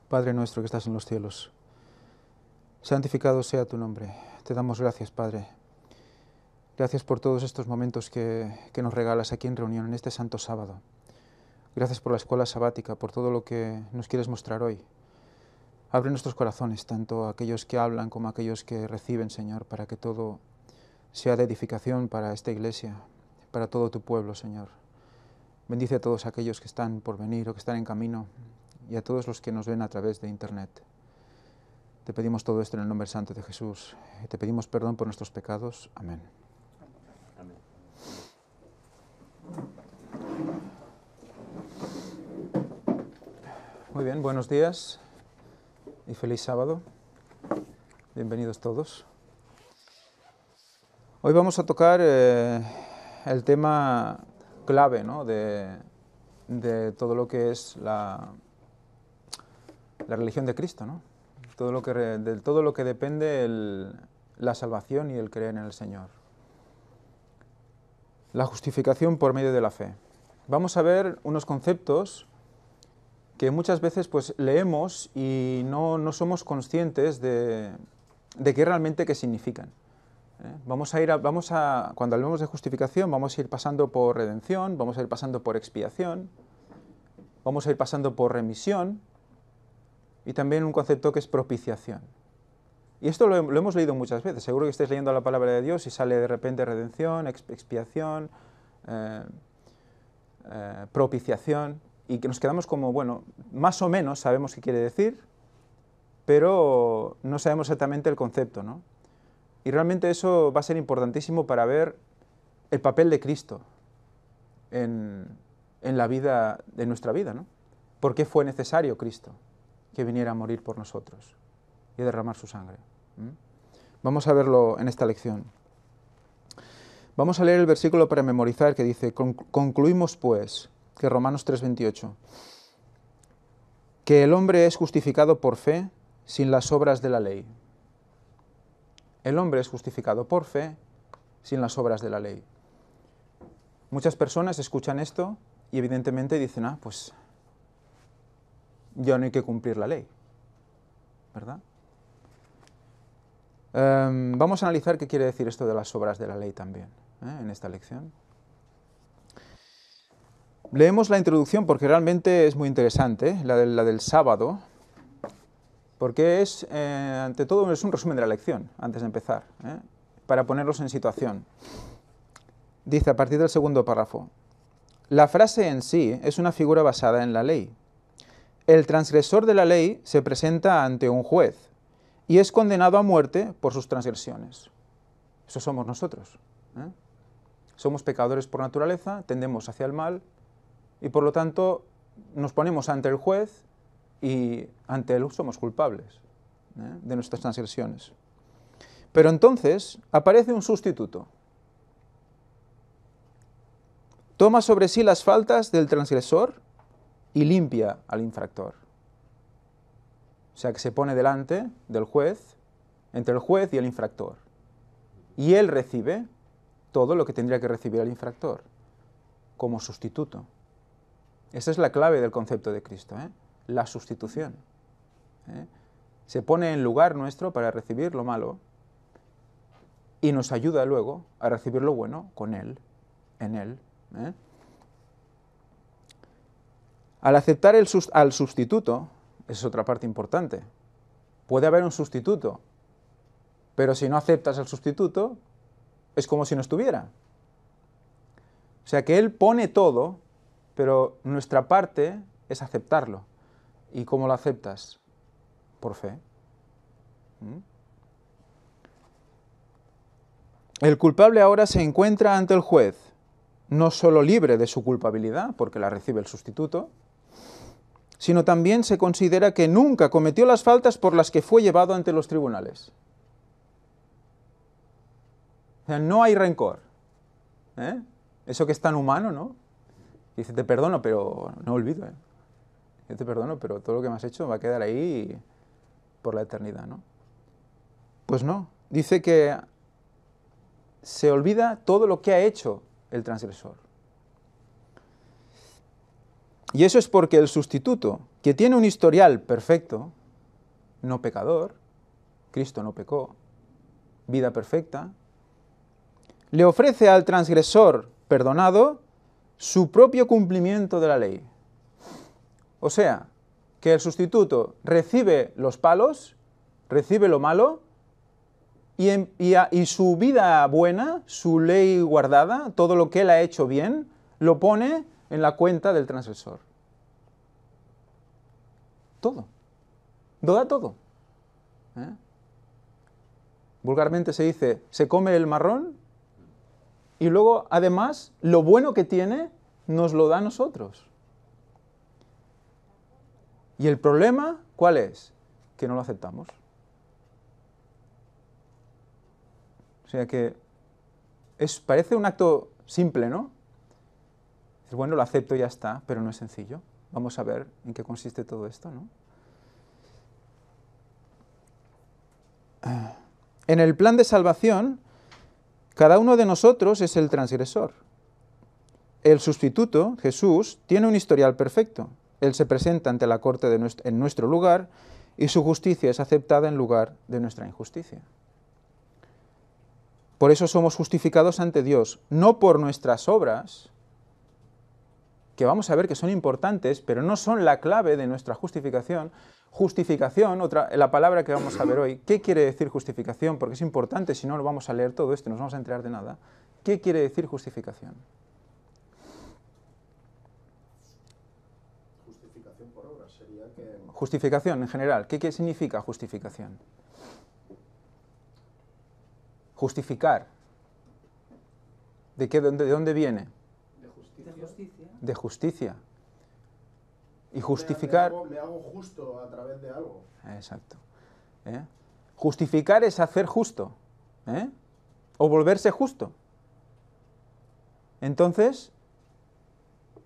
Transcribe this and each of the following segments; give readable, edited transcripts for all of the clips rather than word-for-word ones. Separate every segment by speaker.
Speaker 1: Padre nuestro que estás en los cielos, santificado sea tu nombre. Te damos gracias, Padre. Gracias por todos estos momentos que nos regalas aquí en reunión, en este santo sábado. Gracias por la escuela sabática, por todo lo que nos quieres mostrar hoy. Abre nuestros corazones, tanto aquellos que hablan como aquellos que reciben, Señor, para que todo sea de edificación para esta iglesia, para todo tu pueblo, Señor. Bendice a todos aquellos que están por venir o que están en camino y a todos los que nos ven a través de Internet. Te pedimos todo esto en el nombre santo de Jesús. Te pedimos perdón por nuestros pecados. Amén.
Speaker 2: Amén.
Speaker 1: Muy bien, buenos días y feliz sábado. Bienvenidos todos. Hoy vamos a tocar el tema clave, ¿no?, de todo lo que es la religión de Cristo, ¿no? De todo lo que depende la salvación y el creer en el Señor. La justificación por medio de la fe. Vamos a ver unos conceptos que muchas veces pues leemos y no somos conscientes de qué realmente qué significan. Cuando hablemos de justificación, vamos a ir pasando por redención, vamos a ir pasando por expiación, vamos a ir pasando por remisión y también un concepto que es propiciación. Y esto lo hemos leído muchas veces. Seguro que estáis leyendo la palabra de Dios y sale de repente redención, expiación, propiciación, y que nos quedamos como, bueno, más o menos sabemos qué quiere decir, pero no sabemos exactamente el concepto, ¿no? Y realmente eso va a ser importantísimo para ver el papel de Cristo en la vida, de nuestra vida, ¿no? ¿Por qué fue necesario Cristo que viniera a morir por nosotros y a derramar su sangre? Vamos a verlo en esta lección. Vamos a leer el versículo para memorizar que dice: concluimos pues, que Romanos 3:28, que el hombre es justificado por fe sin las obras de la ley. El hombre es justificado por fe sin las obras de la ley. Muchas personas escuchan esto y evidentemente dicen, pues ya no hay que cumplir la ley, ¿verdad? Vamos a analizar qué quiere decir esto de las obras de la ley también, en esta lección. Leemos la introducción porque realmente es muy interesante, la del sábado, porque ante todo, es un resumen de la lección, antes de empezar, para ponerlos en situación. Dice, a partir del segundo párrafo, la frase en sí es una figura basada en la ley. El transgresor de la ley se presenta ante un juez y es condenado a muerte por sus transgresiones. Eso somos nosotros. Somos pecadores por naturaleza, tendemos hacia el mal y por lo tanto nos ponemos ante el juez y ante él somos culpables de nuestras transgresiones. Pero entonces aparece un sustituto. Toma sobre sí las faltas del transgresor y limpia al infractor. O sea que se pone delante del juez, entre el juez y el infractor. Y él recibe todo lo que tendría que recibir el infractor, como sustituto. Esa es la clave del concepto de Cristo, la sustitución. Se pone en lugar nuestro para recibir lo malo y nos ayuda luego a recibir lo bueno con Él, en Él. Al aceptar al sustituto, esa es otra parte importante. Puede haber un sustituto, pero si no aceptas al sustituto, es como si no estuviera. O sea que Él pone todo, pero nuestra parte es aceptarlo. ¿Y cómo lo aceptas? Por fe. El culpable ahora se encuentra ante el juez, no solo libre de su culpabilidad, porque la recibe el sustituto, sino también se considera que nunca cometió las faltas por las que fue llevado ante los tribunales. O sea, no hay rencor. Eso que es tan humano, ¿no? Dice, te perdono, pero no olvido. Yo te perdono, pero todo lo que me has hecho va a quedar ahí por la eternidad, ¿no? Pues no. Dice que se olvida todo lo que ha hecho el transgresor. Y eso es porque el sustituto, que tiene un historial perfecto, no pecador, Cristo no pecó, vida perfecta, le ofrece al transgresor perdonado su propio cumplimiento de la ley. O sea, que el sustituto recibe los palos, recibe lo malo, y su vida buena, su ley guardada, todo lo que él ha hecho bien, lo pone en la cuenta del transgresor. Todo. Lo da todo. Vulgarmente se dice, se come el marrón y luego, además, lo bueno que tiene nos lo da a nosotros. ¿Y el problema cuál es? Que no lo aceptamos. O sea que parece un acto simple, ¿no? Bueno, lo acepto y ya está, pero no es sencillo. Vamos a ver en qué consiste todo esto, ¿no? En el plan de salvación, cada uno de nosotros es el transgresor. El sustituto, Jesús, tiene un historial perfecto. Él se presenta ante la corte en nuestro lugar y su justicia es aceptada en lugar de nuestra injusticia. Por eso somos justificados ante Dios, no por nuestras obras, que vamos a ver que son importantes, pero no son la clave de nuestra justificación. Justificación, la palabra que vamos a ver hoy, ¿qué quiere decir justificación? Porque es importante, si no, no vamos a leer todo esto, no nos vamos a enterar de nada. ¿Qué quiere decir justificación?
Speaker 2: Justificación por obras sería que...
Speaker 1: Justificación en general, ¿qué significa justificación? Justificar. ¿De dónde viene?
Speaker 2: De justicia.
Speaker 1: De justicia. Y justificar...
Speaker 2: Me hago justo a través de algo.
Speaker 1: Exacto. Justificar es hacer justo. O volverse justo. Entonces,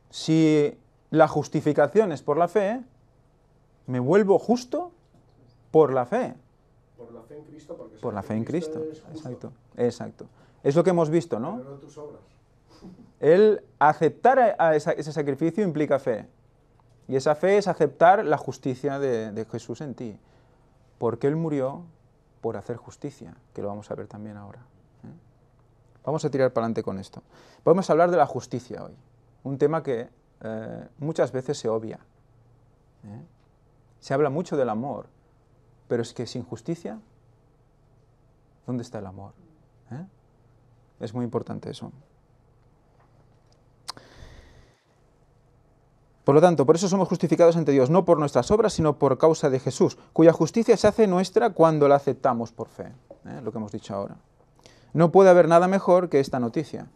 Speaker 1: si la justificación es por la fe, me vuelvo justo por la fe.
Speaker 2: Por la fe en Cristo, porque
Speaker 1: por la fe en Cristo.
Speaker 2: Exacto.
Speaker 1: Exacto. Es lo que hemos visto, ¿no?
Speaker 2: Pero no tus obras.
Speaker 1: El aceptar ese sacrificio implica fe. Y esa fe es aceptar la justicia de Jesús en ti. Porque Él murió por hacer justicia, que lo vamos a ver también ahora. Vamos a tirar para adelante con esto. Podemos hablar de la justicia hoy. Un tema que muchas veces se obvia. Se habla mucho del amor, pero es que sin justicia, ¿dónde está el amor? Es muy importante eso. Por lo tanto, por eso somos justificados ante Dios, no por nuestras obras, sino por causa de Jesús, cuya justicia se hace nuestra cuando la aceptamos por fe, lo que hemos dicho ahora. No puede haber nada mejor que esta noticia.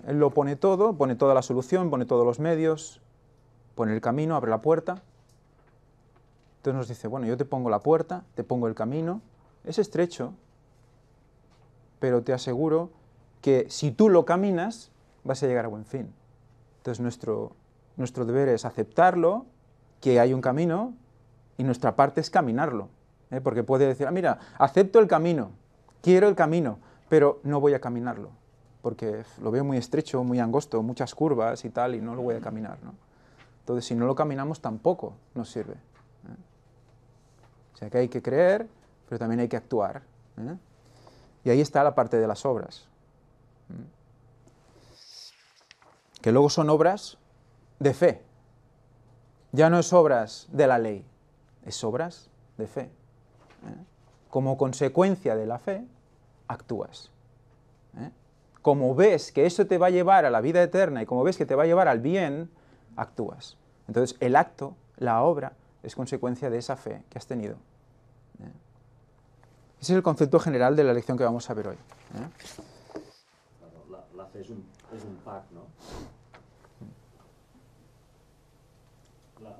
Speaker 1: Él lo pone todo, pone toda la solución, pone todos los medios, pone el camino, abre la puerta. Entonces nos dice, bueno, yo te pongo la puerta, te pongo el camino, es estrecho, pero te aseguro que si tú lo caminas, vas a llegar a buen fin. Entonces nuestro deber es aceptarlo, que hay un camino, y nuestra parte es caminarlo. Porque puede decir, mira, acepto el camino, quiero el camino, pero no voy a caminarlo, porque lo veo muy estrecho, muy angosto, muchas curvas y tal, y no lo voy a caminar, ¿no? Entonces, si no lo caminamos, tampoco nos sirve. O sea que hay que creer, pero también hay que actuar. Y ahí está la parte de las obras. Que luego son obras de fe. Ya no es obras de la ley, es obras de fe. Como consecuencia de la fe, actúas. Como ves que eso te va a llevar a la vida eterna y como ves que te va a llevar al bien, actúas. Entonces el acto, la obra, es consecuencia de esa fe que has tenido. Ese es el concepto general de la lección que vamos a ver hoy.
Speaker 3: La fe es un pack, ¿no?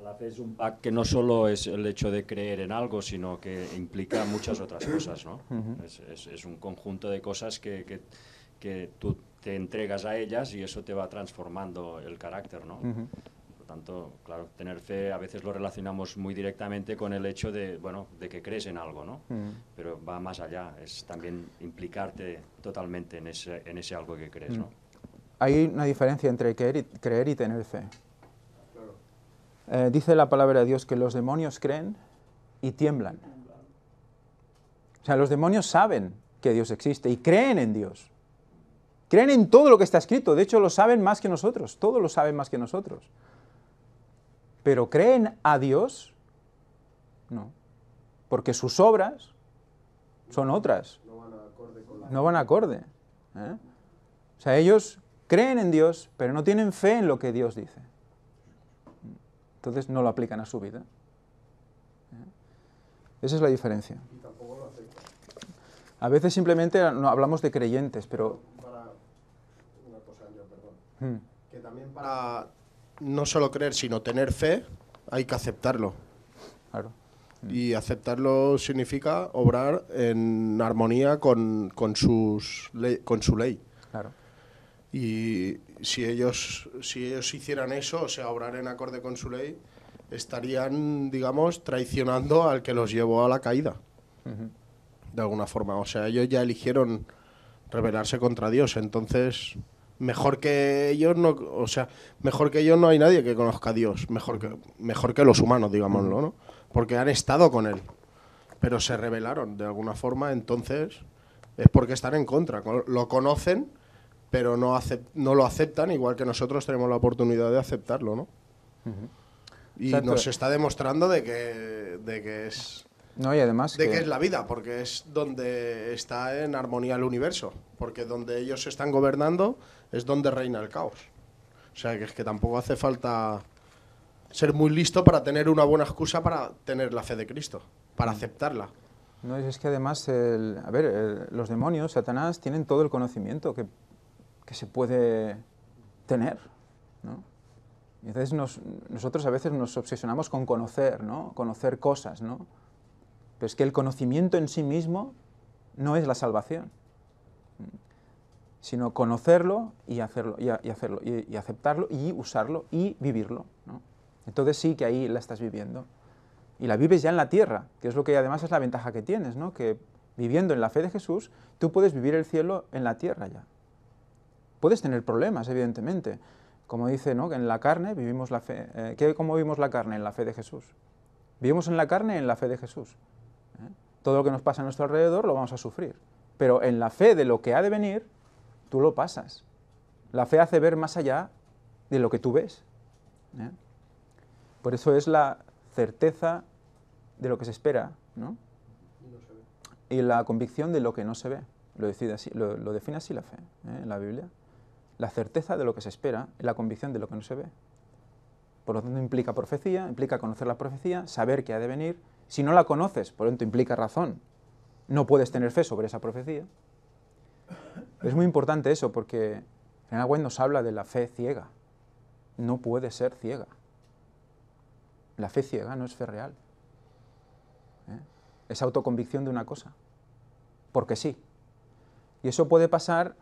Speaker 3: La fe es un pack que no solo es el hecho de creer en algo, sino que implica muchas otras cosas, ¿no? Es un conjunto de cosas que tú te entregas a ellas y eso te va transformando el carácter, ¿no? Por tanto, claro, tener fe a veces lo relacionamos muy directamente con el hecho de, bueno, de que crees en algo, ¿no? Pero va más allá, es también implicarte totalmente en ese algo que crees, ¿no?
Speaker 1: Hay una diferencia entre creer y tener fe. dice la palabra de Dios que los demonios creen y tiemblan. O sea, los demonios saben que Dios existe y creen en Dios. Creen en todo lo que está escrito. De hecho, lo saben más que nosotros. Todos lo saben más que nosotros. Pero ¿creen a Dios? No. Porque sus obras son otras.
Speaker 2: No van acorde con la...
Speaker 1: No van acorde. ¿Eh? O sea, ellos creen en Dios, pero no tienen fe en lo que Dios dice. Entonces no lo aplican a su vida. Esa es la diferencia.
Speaker 2: Y tampoco lo aceptan.
Speaker 1: A veces simplemente no, hablamos de creyentes, pero...
Speaker 2: Para una cosa, yo, perdón.
Speaker 1: Mm,
Speaker 2: Que también para no solo creer, sino tener fe, hay que aceptarlo.
Speaker 1: claro.
Speaker 2: Y aceptarlo significa obrar en armonía con su ley.
Speaker 1: Claro.
Speaker 2: Y si ellos hicieran eso, o sea, obrar en acorde con su ley, estarían, digamos, traicionando al que los llevó a la caída,
Speaker 1: Ujú.
Speaker 2: de alguna forma. O sea, ellos ya eligieron rebelarse contra Dios, entonces mejor que ellos no, o sea, mejor que ellos no hay nadie que conozca a Dios, mejor que los humanos, digámoslo, ¿no? Porque han estado con él, pero se rebelaron de alguna forma, entonces es porque están en contra. Lo conocen, pero no lo aceptan, igual que nosotros tenemos la oportunidad de aceptarlo, ¿no?
Speaker 1: Ujú.
Speaker 2: Y
Speaker 1: Exacto.
Speaker 2: nos está demostrando de que es
Speaker 1: No, y además
Speaker 2: que es la vida, porque es donde está en armonía el universo, porque donde ellos están gobernando es donde reina el caos. O sea, que es que tampoco hace falta ser muy listo para tener una buena excusa para tener la fe de Cristo, para aceptarla.
Speaker 1: No, es que además, los demonios, Satanás, tienen todo el conocimiento que se puede tener, ¿no? Y entonces nosotros a veces nos obsesionamos con conocer, ¿no? Conocer cosas, ¿no? Pero es que el conocimiento en sí mismo no es la salvación, sino conocerlo y hacerlo, y aceptarlo y usarlo y vivirlo, ¿no? Entonces sí que ahí la estás viviendo. Y la vives ya en la tierra, que es lo que además es la ventaja que tienes, ¿no? Que viviendo en la fe de Jesús, tú puedes vivir el cielo en la tierra ya. Puedes tener problemas, evidentemente. Como dice, ¿no? Que en la carne vivimos la fe. ¿Cómo vivimos la carne? En la fe de Jesús. Vivimos en la carne en la fe de Jesús. Todo lo que nos pasa a nuestro alrededor lo vamos a sufrir. Pero en la fe de lo que ha de venir, tú lo pasas. La fe hace ver más allá de lo que tú ves. Por eso es la certeza de lo que se espera, ¿no? Y la convicción de lo que no se ve. Lo define así la fe, en la Biblia. La certeza de lo que se espera y la convicción de lo que no se ve. Por lo tanto, implica profecía, implica conocer la profecía, saber que ha de venir. Si no la conoces, por lo tanto, implica razón. No puedes tener fe sobre esa profecía. Es muy importante eso, porque en White nos habla de la fe ciega. No puede ser ciega. La fe ciega no es fe real. Es autoconvicción de una cosa. Porque sí. Y eso puede pasar,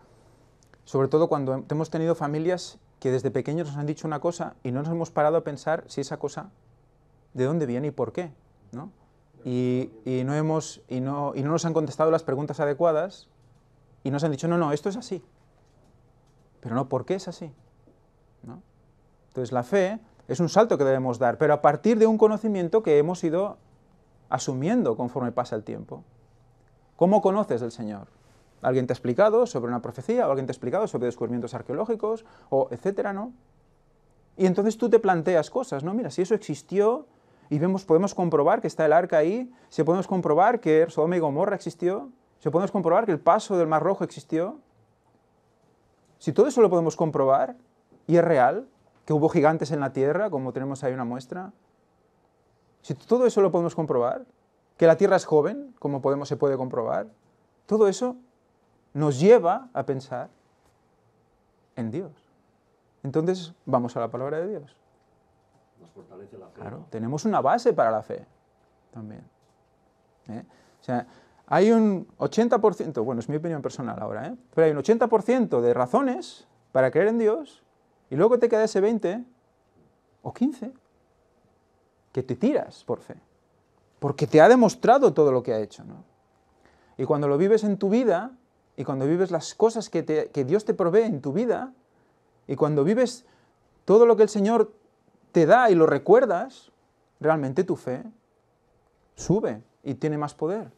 Speaker 1: sobre todo cuando hemos tenido familias que desde pequeños nos han dicho una cosa y no nos hemos parado a pensar si esa cosa, de dónde viene y por qué, ¿no? Y no nos han contestado las preguntas adecuadas y nos han dicho, no, esto es así. Pero no, ¿por qué es así? ¿No? Entonces la fe es un salto que debemos dar, pero a partir de un conocimiento que hemos ido asumiendo conforme pasa el tiempo. ¿Cómo conoces del Señor? ¿Alguien te ha explicado sobre una profecía? ¿O alguien te ha explicado sobre descubrimientos arqueológicos? O etcétera, ¿no? Y entonces tú te planteas cosas, ¿no? Mira, si eso existió y podemos comprobar que está el arca ahí, si podemos comprobar que Sodoma y Gomorra existió, si podemos comprobar que el paso del Mar Rojo existió, si todo eso lo podemos comprobar y es real, que hubo gigantes en la tierra, como tenemos ahí una muestra, si todo eso lo podemos comprobar, que la tierra es joven, como se puede comprobar, todo eso nos lleva a pensar en Dios. Entonces, vamos a la palabra de Dios.
Speaker 3: Nos fortalece la fe.
Speaker 1: Claro,
Speaker 3: ¿no?
Speaker 1: tenemos una base para la fe también. O sea, hay un 80%, bueno, es mi opinión personal ahora, pero hay un 80% de razones para creer en Dios y luego te queda ese 20 o 15 que te tiras por fe, porque te ha demostrado todo lo que ha hecho, ¿no? Y cuando lo vives en tu vida, y cuando vives las cosas que Dios te provee en tu vida, y cuando vives todo lo que el Señor te da y lo recuerdas, realmente tu fe sube y tiene más poder.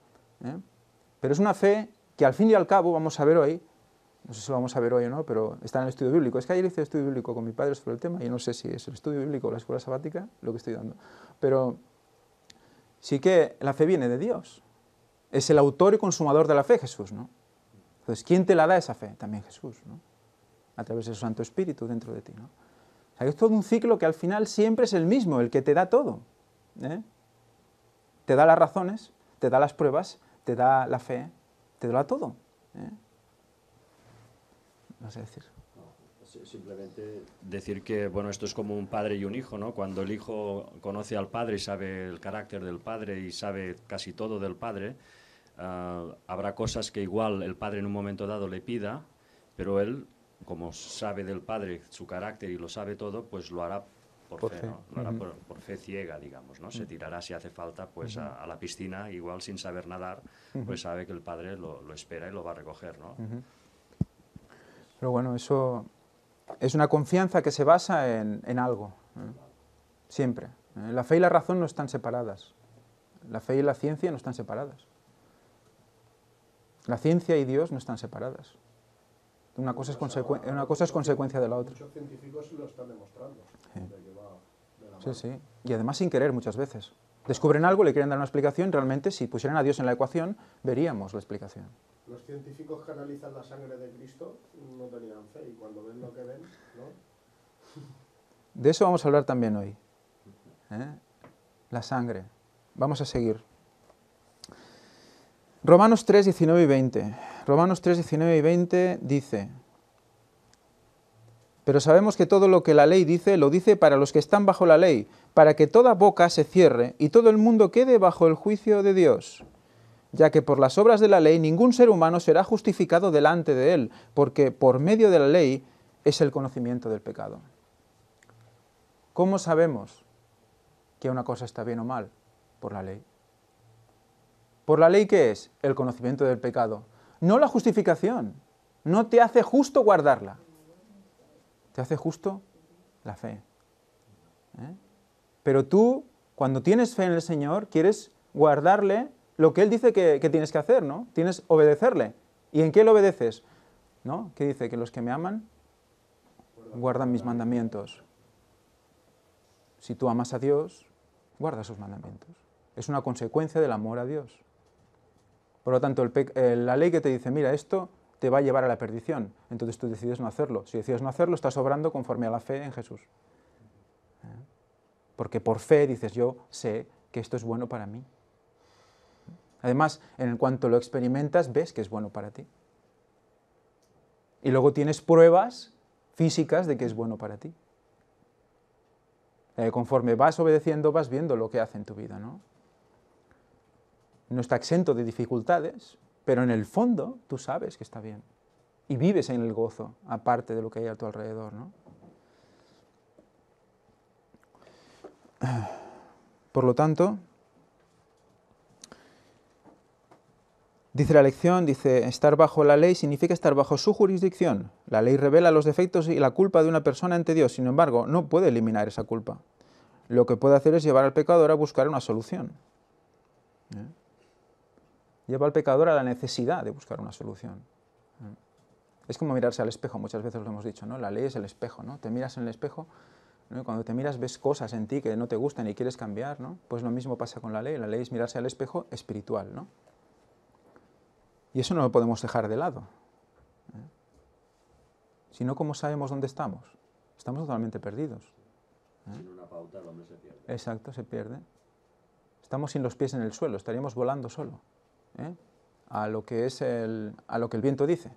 Speaker 1: Pero es una fe que al fin y al cabo, vamos a ver hoy, no sé si lo vamos a ver hoy o no, pero está en el estudio bíblico. Es que ayer hice el estudio bíblico con mi padre sobre el tema y no sé si es el estudio bíblico o la escuela sabática lo que estoy dando. Pero sí que la fe viene de Dios. Es el autor y consumador de la fe, Jesús, ¿no? Entonces, ¿quién te la da esa fe? También Jesús, ¿no? A través de su Santo Espíritu dentro de ti, ¿no? O sea, es todo un ciclo que al final siempre es el mismo, el que te da todo. Te da las razones, te da las pruebas, te da la fe, te da todo. No sé decir.
Speaker 3: Simplemente decir que, bueno, esto es como un padre y un hijo, ¿no? Cuando el hijo conoce al padre y sabe el carácter del padre y sabe casi todo del padre, habrá cosas que igual el padre en un momento dado le pida, pero él, como sabe del padre su carácter y lo sabe todo, pues lo hará por fe, ¿no? Lo hará por fe ciega, digamos, ¿no? Se tirará si hace falta pues a la piscina, igual sin saber nadar, pues sabe que el padre lo espera y lo va a recoger, ¿no?
Speaker 1: Pero bueno, eso es una confianza que se basa en algo, siempre. La fe y la razón no están separadas. La fe y la ciencia no están separadas. La ciencia y Dios no están separadas. Una cosa es consecuencia de la otra.
Speaker 2: Muchos científicos lo están demostrando.
Speaker 1: Sí, sí. Y además sin querer muchas veces. Descubren algo, le quieren dar una explicación, realmente si pusieran a Dios en la ecuación, veríamos la explicación.
Speaker 2: Los científicos que analizan la sangre de Cristo no tenían fe y cuando ven lo que ven, ¿no?
Speaker 1: De eso vamos a hablar también hoy. La sangre. Vamos a seguir. Romanos 3, 19 y 20. Romanos 3, 19 y 20 dice: pero sabemos que todo lo que la ley dice, lo dice para los que están bajo la ley, para que toda boca se cierre y todo el mundo quede bajo el juicio de Dios. Ya que por las obras de la ley ningún ser humano será justificado delante de él, porque por medio de la ley es el conocimiento del pecado. ¿Cómo sabemos que una cosa está bien o mal? Por la ley. ¿Por la ley qué es? El conocimiento del pecado. No la justificación. No te hace justo guardarla. Te hace justo la fe. Pero tú, cuando tienes fe en el Señor, quieres guardarle lo que Él dice que tienes que hacer, ¿no? Tienes obedecerle. ¿Y en qué le obedeces? ¿No? ¿Qué dice? Que los que me aman guardan mis mandamientos. Si tú amas a Dios, guarda sus mandamientos. Es una consecuencia del amor a Dios. Por lo tanto, la ley que te dice, mira, esto te va a llevar a la perdición, entonces tú decides no hacerlo. Si decides no hacerlo, estás obrando conforme a la fe en Jesús. Porque por fe dices, yo sé que esto es bueno para mí. Además, en cuanto lo experimentas, ves que es bueno para ti. Y luego tienes pruebas físicas de que es bueno para ti. Conforme vas obedeciendo, vas viendo lo que hace en tu vida, ¿no? No está exento de dificultades, pero en el fondo tú sabes que está bien. Y vives en el gozo, aparte de lo que hay a tu alrededor, ¿no? Por lo tanto, dice la lección, dice, estar bajo la ley significa estar bajo su jurisdicción. La ley revela los defectos y la culpa de una persona ante Dios, sin embargo, no puede eliminar esa culpa. Lo que puede hacer es llevar al pecador a buscar una solución. Lleva al pecador a la necesidad de buscar una solución. Es como mirarse al espejo, muchas veces lo hemos dicho, ¿no? La ley es el espejo, ¿no? Te miras en el espejo, ¿no? Y cuando te miras ves cosas en ti que no te gustan y quieres cambiar, ¿no? Pues lo mismo pasa con la ley es mirarse al espejo espiritual, ¿no? Y eso no lo podemos dejar de lado. Si no, ¿cómo sabemos dónde estamos? Estamos totalmente perdidos.
Speaker 3: Sin una pauta el hombre se pierde.
Speaker 1: Exacto, se pierde. Estamos sin los pies en el suelo, estaríamos volando solo. A lo que el viento dice.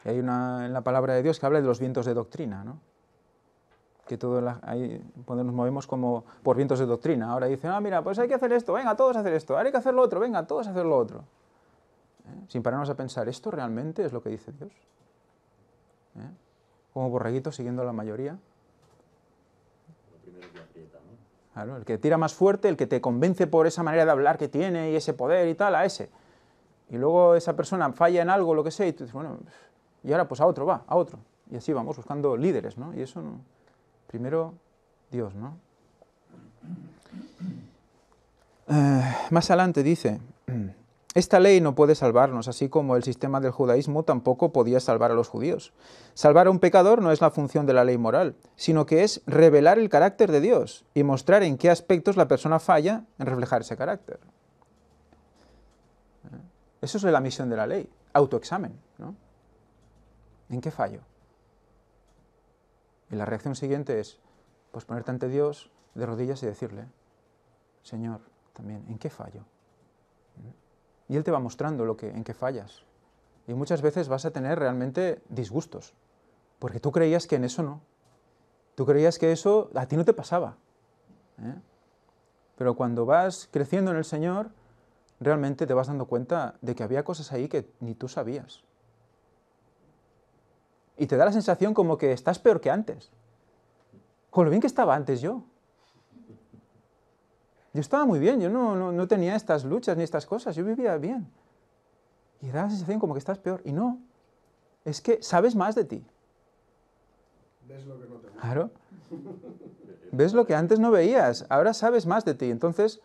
Speaker 1: Y hay en la palabra de Dios que habla de los vientos de doctrina, ¿no? Que ahí nos movemos como por vientos de doctrina. Ahora dicen, mira, pues hay que hacer esto, venga, todos a hacer esto, ahora hay que hacer lo otro, venga, todos a hacer lo otro. Sin pararnos a pensar, ¿esto realmente es lo que dice Dios? Como borreguitos siguiendo a la mayoría.
Speaker 3: Lo primero que aprieta, ¿no?
Speaker 1: Claro, el que tira más fuerte, el que te convence por esa manera de hablar que tiene y ese poder y tal, a ese. Y luego esa persona falla en algo, lo que sea, y tú dices, bueno, y ahora pues a otro, va, a otro. Y así vamos buscando líderes, ¿no? Y eso no. Primero Dios, ¿no? Más adelante dice, esta ley no puede salvarnos, así como el sistema del judaísmo tampoco podía salvar a los judíos. Salvar a un pecador no es la función de la ley moral, sino que es revelar el carácter de Dios y mostrar en qué aspectos la persona falla en reflejar ese carácter. Eso es la misión de la ley, autoexamen, ¿no? ¿En qué fallo? Y la reacción siguiente es, pues ponerte ante Dios de rodillas y decirle, Señor, también, ¿en qué fallo? Y Él te va mostrando en qué fallas. Y muchas veces vas a tener realmente disgustos, porque tú creías que en eso no. Tú creías que eso a ti no te pasaba. Pero cuando vas creciendo en el Señor, realmente te vas dando cuenta de que había cosas ahí que ni tú sabías. Y te da la sensación como que estás peor que antes. Con lo bien que estaba antes yo. Yo estaba muy bien, yo no tenía estas luchas ni estas cosas, yo vivía bien. Y da la sensación como que estás peor. Y no, es que sabes más de ti.
Speaker 2: ¿Ves lo que no te gusta?
Speaker 1: Claro. Ves lo que antes no veías, ahora sabes más de ti. Entonces,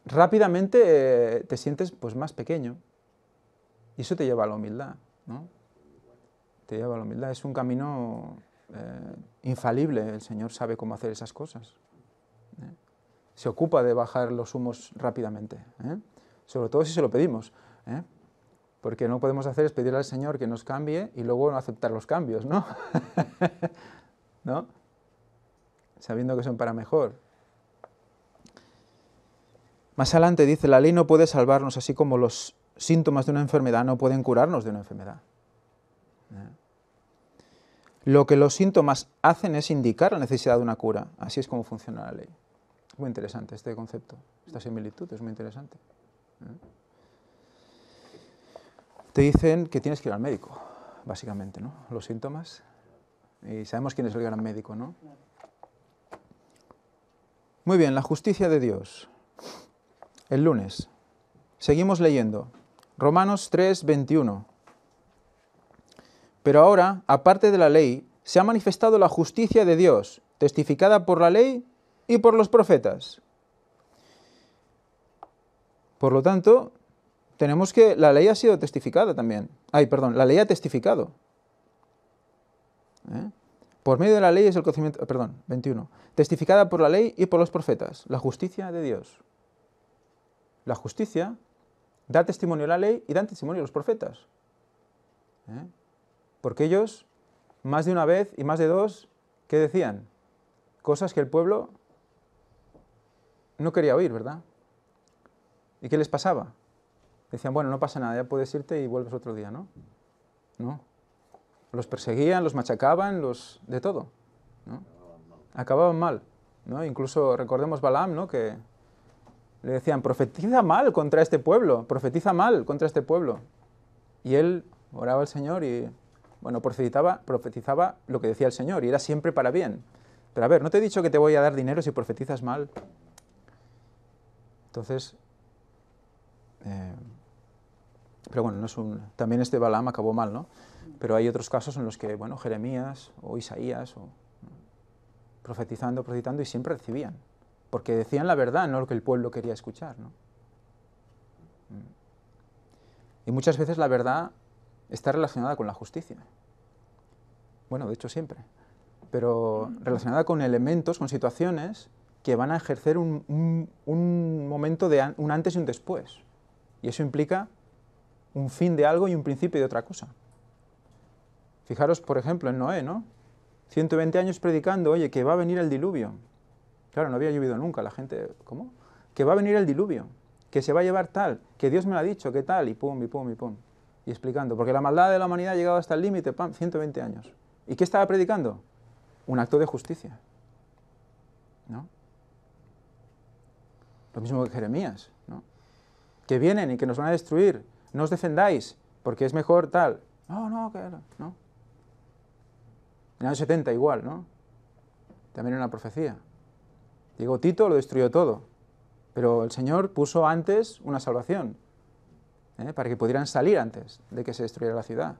Speaker 1: rápidamente te sientes pues más pequeño. Y eso te lleva a la humildad, ¿no? Te lleva a la humildad. Es un camino infalible. El Señor sabe cómo hacer esas cosas. Se ocupa de bajar los humos rápidamente, sobre todo si se lo pedimos, porque no podemos hacer es pedirle al Señor que nos cambie y luego no aceptar los cambios, ¿no? ¿No? Sabiendo que son para mejor. Más adelante dice, la ley no puede salvarnos, así como los síntomas de una enfermedad no pueden curarnos de una enfermedad. Lo que los síntomas hacen es indicar la necesidad de una cura. Así es como funciona la ley. Muy interesante este concepto, esta similitud es muy interesante. Te dicen que tienes que ir al médico, básicamente, ¿no? Los síntomas. Y sabemos quién es el gran médico, ¿no? Muy bien, la justicia de Dios. El lunes. Seguimos leyendo. Romanos 3, 21. Pero ahora, aparte de la ley, se ha manifestado la justicia de Dios, testificada por la ley y por los profetas. Por lo tanto, tenemos que la ley ha sido testificada también. La ley ha testificado. Por medio de la ley es el conocimiento, 21. Testificada por la ley y por los profetas, la justicia de Dios. La justicia da testimonio a la ley y dan testimonio a los profetas. Porque ellos, más de una vez y más de dos, ¿qué decían? Cosas que el pueblo no quería oír, ¿verdad? ¿Y qué les pasaba? Decían, bueno, no pasa nada, ya puedes irte y vuelves otro día, ¿no? No. Los perseguían, los machacaban, de todo, ¿no? Acababan mal, ¿no? Incluso recordemos Balaam, ¿no? Que le decían, profetiza mal contra este pueblo, profetiza mal contra este pueblo. Y él oraba al Señor y, bueno, profetizaba lo que decía el Señor y era siempre para bien. Pero a ver, ¿no te he dicho que te voy a dar dinero si profetizas mal? Entonces, pero bueno, también este Balaam acabó mal, ¿no? Pero hay otros casos en los que, bueno, Jeremías o Isaías, profetizando y siempre recibían, porque decían la verdad, no lo que el pueblo quería escuchar, ¿no? Y muchas veces la verdad está relacionada con la justicia. Bueno, de hecho siempre, pero relacionada con elementos, con situaciones que van a ejercer un momento de un antes y un después. Y eso implica un fin de algo y un principio de otra cosa. Fijaros, por ejemplo, en Noé, ¿no? 120 años predicando, oye, que va a venir el diluvio. Claro, no había llovido nunca, la gente, ¿cómo? Que va a venir el diluvio, que se va a llevar tal, que Dios me lo ha dicho, que tal, y pum, y pum, y pum. Y explicando, porque la maldad de la humanidad ha llegado hasta el límite, pam, 120 años. ¿Y qué estaba predicando? Un acto de justicia, ¿no? Lo mismo que Jeremías, ¿no? Que vienen y que nos van a destruir, no os defendáis, porque es mejor tal. No. En el año 70 igual, ¿no? También era una profecía. Llegó Tito, lo destruyó todo. Pero el Señor puso antes una salvación, para que pudieran salir antes de que se destruyera la ciudad.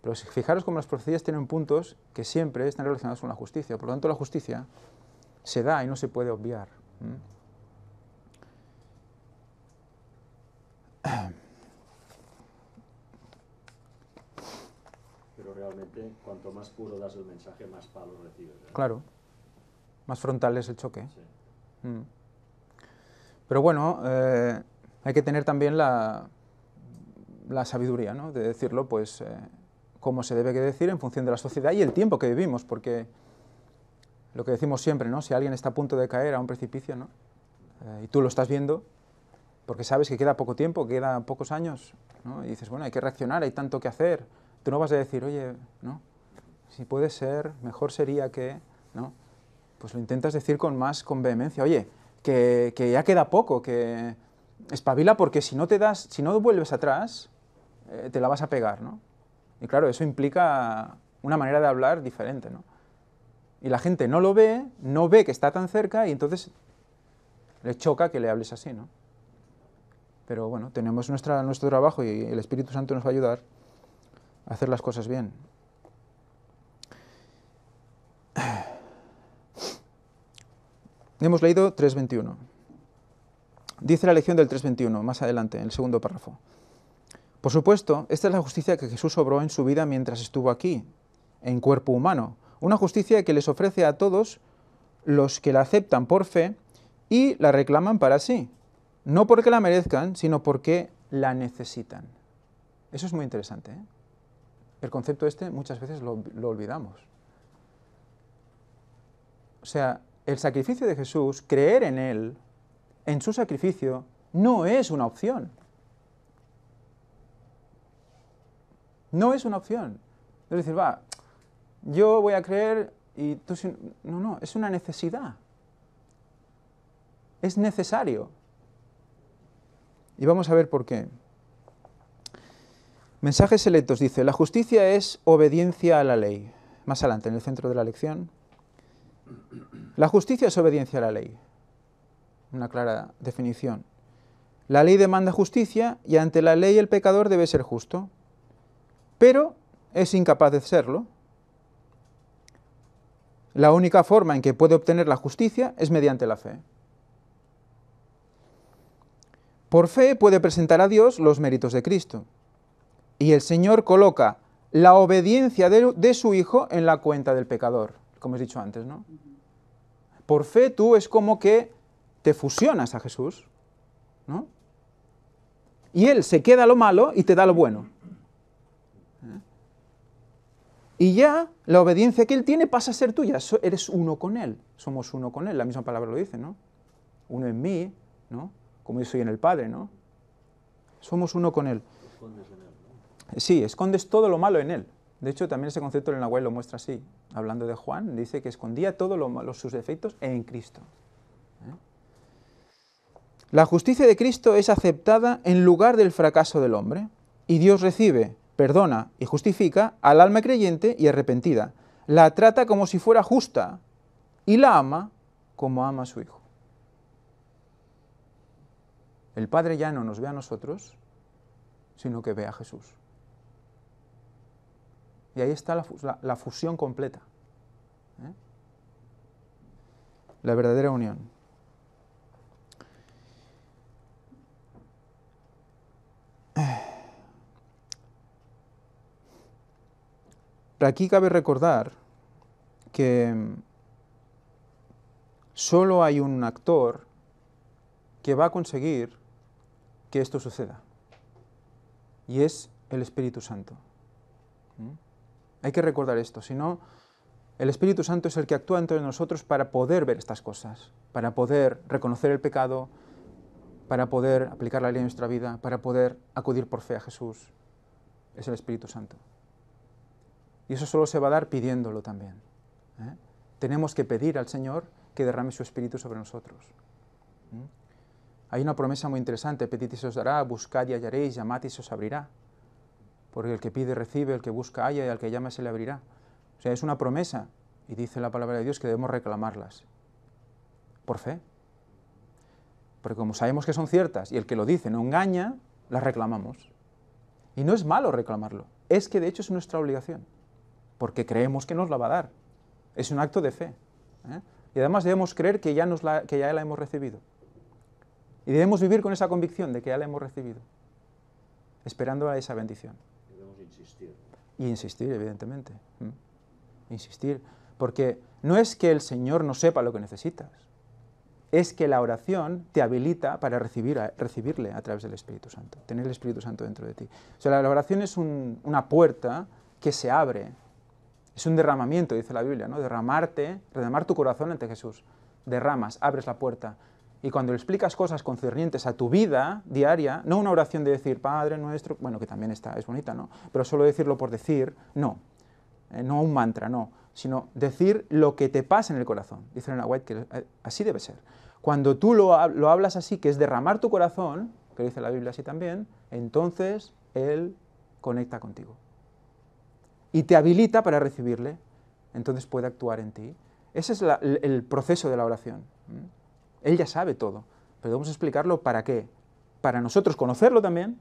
Speaker 1: Pero fijaros cómo las profecías tienen puntos que siempre están relacionados con la justicia. Por lo tanto, la justicia se da y no se puede obviar.
Speaker 3: Pero realmente, cuanto más puro das el mensaje, más palos recibes, ¿eh?
Speaker 1: Claro, más frontal es el choque.
Speaker 3: Sí.
Speaker 1: Pero bueno, hay que tener también la sabiduría, ¿no?, de decirlo, pues, como se debe que decir en función de la sociedad y el tiempo que vivimos, porque lo que decimos siempre, ¿no?, si alguien está a punto de caer a un precipicio, ¿no?, y tú lo estás viendo, porque sabes que queda poco tiempo, quedan pocos años, ¿no?, y dices, bueno, hay que reaccionar, hay tanto que hacer. Tú no vas a decir, oye, ¿no?, si puede ser, mejor sería que, ¿no?, pues lo intentas decir con vehemencia, oye, que ya queda poco, que espabila porque si no vuelves atrás, te la vas a pegar, ¿no? Y claro, eso implica una manera de hablar diferente, ¿no? Y la gente no lo ve, no ve que está tan cerca y entonces le choca que le hables así, ¿no? Pero bueno, tenemos nuestro trabajo y el Espíritu Santo nos va a ayudar a hacer las cosas bien. Hemos leído 3.21. Dice la lección del 3.21, más adelante, en el segundo párrafo. Por supuesto, esta es la justicia que Jesús obró en su vida mientras estuvo aquí, en cuerpo humano. Una justicia que les ofrece a todos los que la aceptan por fe y la reclaman para sí. No porque la merezcan, sino porque la necesitan. Eso es muy interesante, ¿eh? El concepto este muchas veces lo olvidamos. O sea, el sacrificio de Jesús, creer en Él, en su sacrificio, no es una opción. No es una opción. Es decir, va, yo voy a creer y tú... No, es una necesidad. Es necesario. Y vamos a ver por qué. Mensajes selectos dice, la justicia es obediencia a la ley. Más adelante, en el centro de la lección. La justicia es obediencia a la ley. Una clara definición. La ley demanda justicia y ante la ley el pecador debe ser justo, pero es incapaz de serlo. La única forma en que puede obtener la justicia es mediante la fe. Por fe puede presentar a Dios los méritos de Cristo. Y el Señor coloca la obediencia de su Hijo en la cuenta del pecador, como he dicho antes, ¿no? Por fe tú es como que te fusionas a Jesús, ¿no? Y Él se queda lo malo y te da lo bueno. Y ya la obediencia que Él tiene pasa a ser tuya, eres uno con Él, somos uno con Él, la misma palabra lo dice, ¿no? Uno en mí, ¿no?, como yo soy en el Padre, ¿no? Somos uno con Él. Sí, escondes todo lo malo en Él. De hecho, también ese concepto el Nahuel lo muestra así. Hablando de Juan, dice que escondía todos sus defectos en Cristo. La justicia de Cristo es aceptada en lugar del fracaso del hombre, y Dios recibe, perdona y justifica al alma creyente y arrepentida. La trata como si fuera justa y la ama como ama a su Hijo. El Padre ya no nos ve a nosotros, sino que ve a Jesús. Y ahí está la fusión completa. La verdadera unión. Pero aquí cabe recordar que solo hay un actor que va a conseguir que esto suceda. Y es el Espíritu Santo. Hay que recordar esto, si no, el Espíritu Santo es el que actúa entre nosotros para poder ver estas cosas, para poder reconocer el pecado, para poder aplicar la ley en nuestra vida, para poder acudir por fe a Jesús. Es el Espíritu Santo. Y eso solo se va a dar pidiéndolo también. Tenemos que pedir al Señor que derrame su Espíritu sobre nosotros. Hay una promesa muy interesante, pedid y se os dará, buscad y hallaréis, llamad y se os abrirá. Porque el que pide recibe, el que busca halla y al que llama se le abrirá. O sea, es una promesa y dice la palabra de Dios que debemos reclamarlas por fe. Porque como sabemos que son ciertas y el que lo dice no engaña, las reclamamos. Y no es malo reclamarlo, es que de hecho es nuestra obligación, porque creemos que nos la va a dar. Es un acto de fe. Y además debemos creer que ya la hemos recibido. Y debemos vivir con esa convicción de que ya la hemos recibido, esperando a esa bendición.
Speaker 3: Debemos insistir.
Speaker 1: Y insistir, evidentemente. Insistir. Porque no es que el Señor no sepa lo que necesitas, es que la oración te habilita para recibirle a través del Espíritu Santo, tener el Espíritu Santo dentro de ti. O sea, la oración es una puerta que se abre, es un derramamiento, dice la Biblia, ¿no? Derramar tu corazón ante Jesús. Derramas, abres la puerta. Y cuando le explicas cosas concernientes a tu vida diaria, no una oración de decir, Padre nuestro, bueno, que también es bonita, ¿no? Pero solo decirlo por decir, no. No un mantra, no, sino decir lo que te pasa en el corazón. Dice Ellen White que así debe ser. Cuando tú lo hablas así, que es derramar tu corazón, que dice la Biblia así también, entonces Él conecta contigo. Y te habilita para recibirle, entonces puede actuar en ti. Ese es el proceso de la oración. Él ya sabe todo, pero debemos explicarlo para qué. Para nosotros conocerlo también,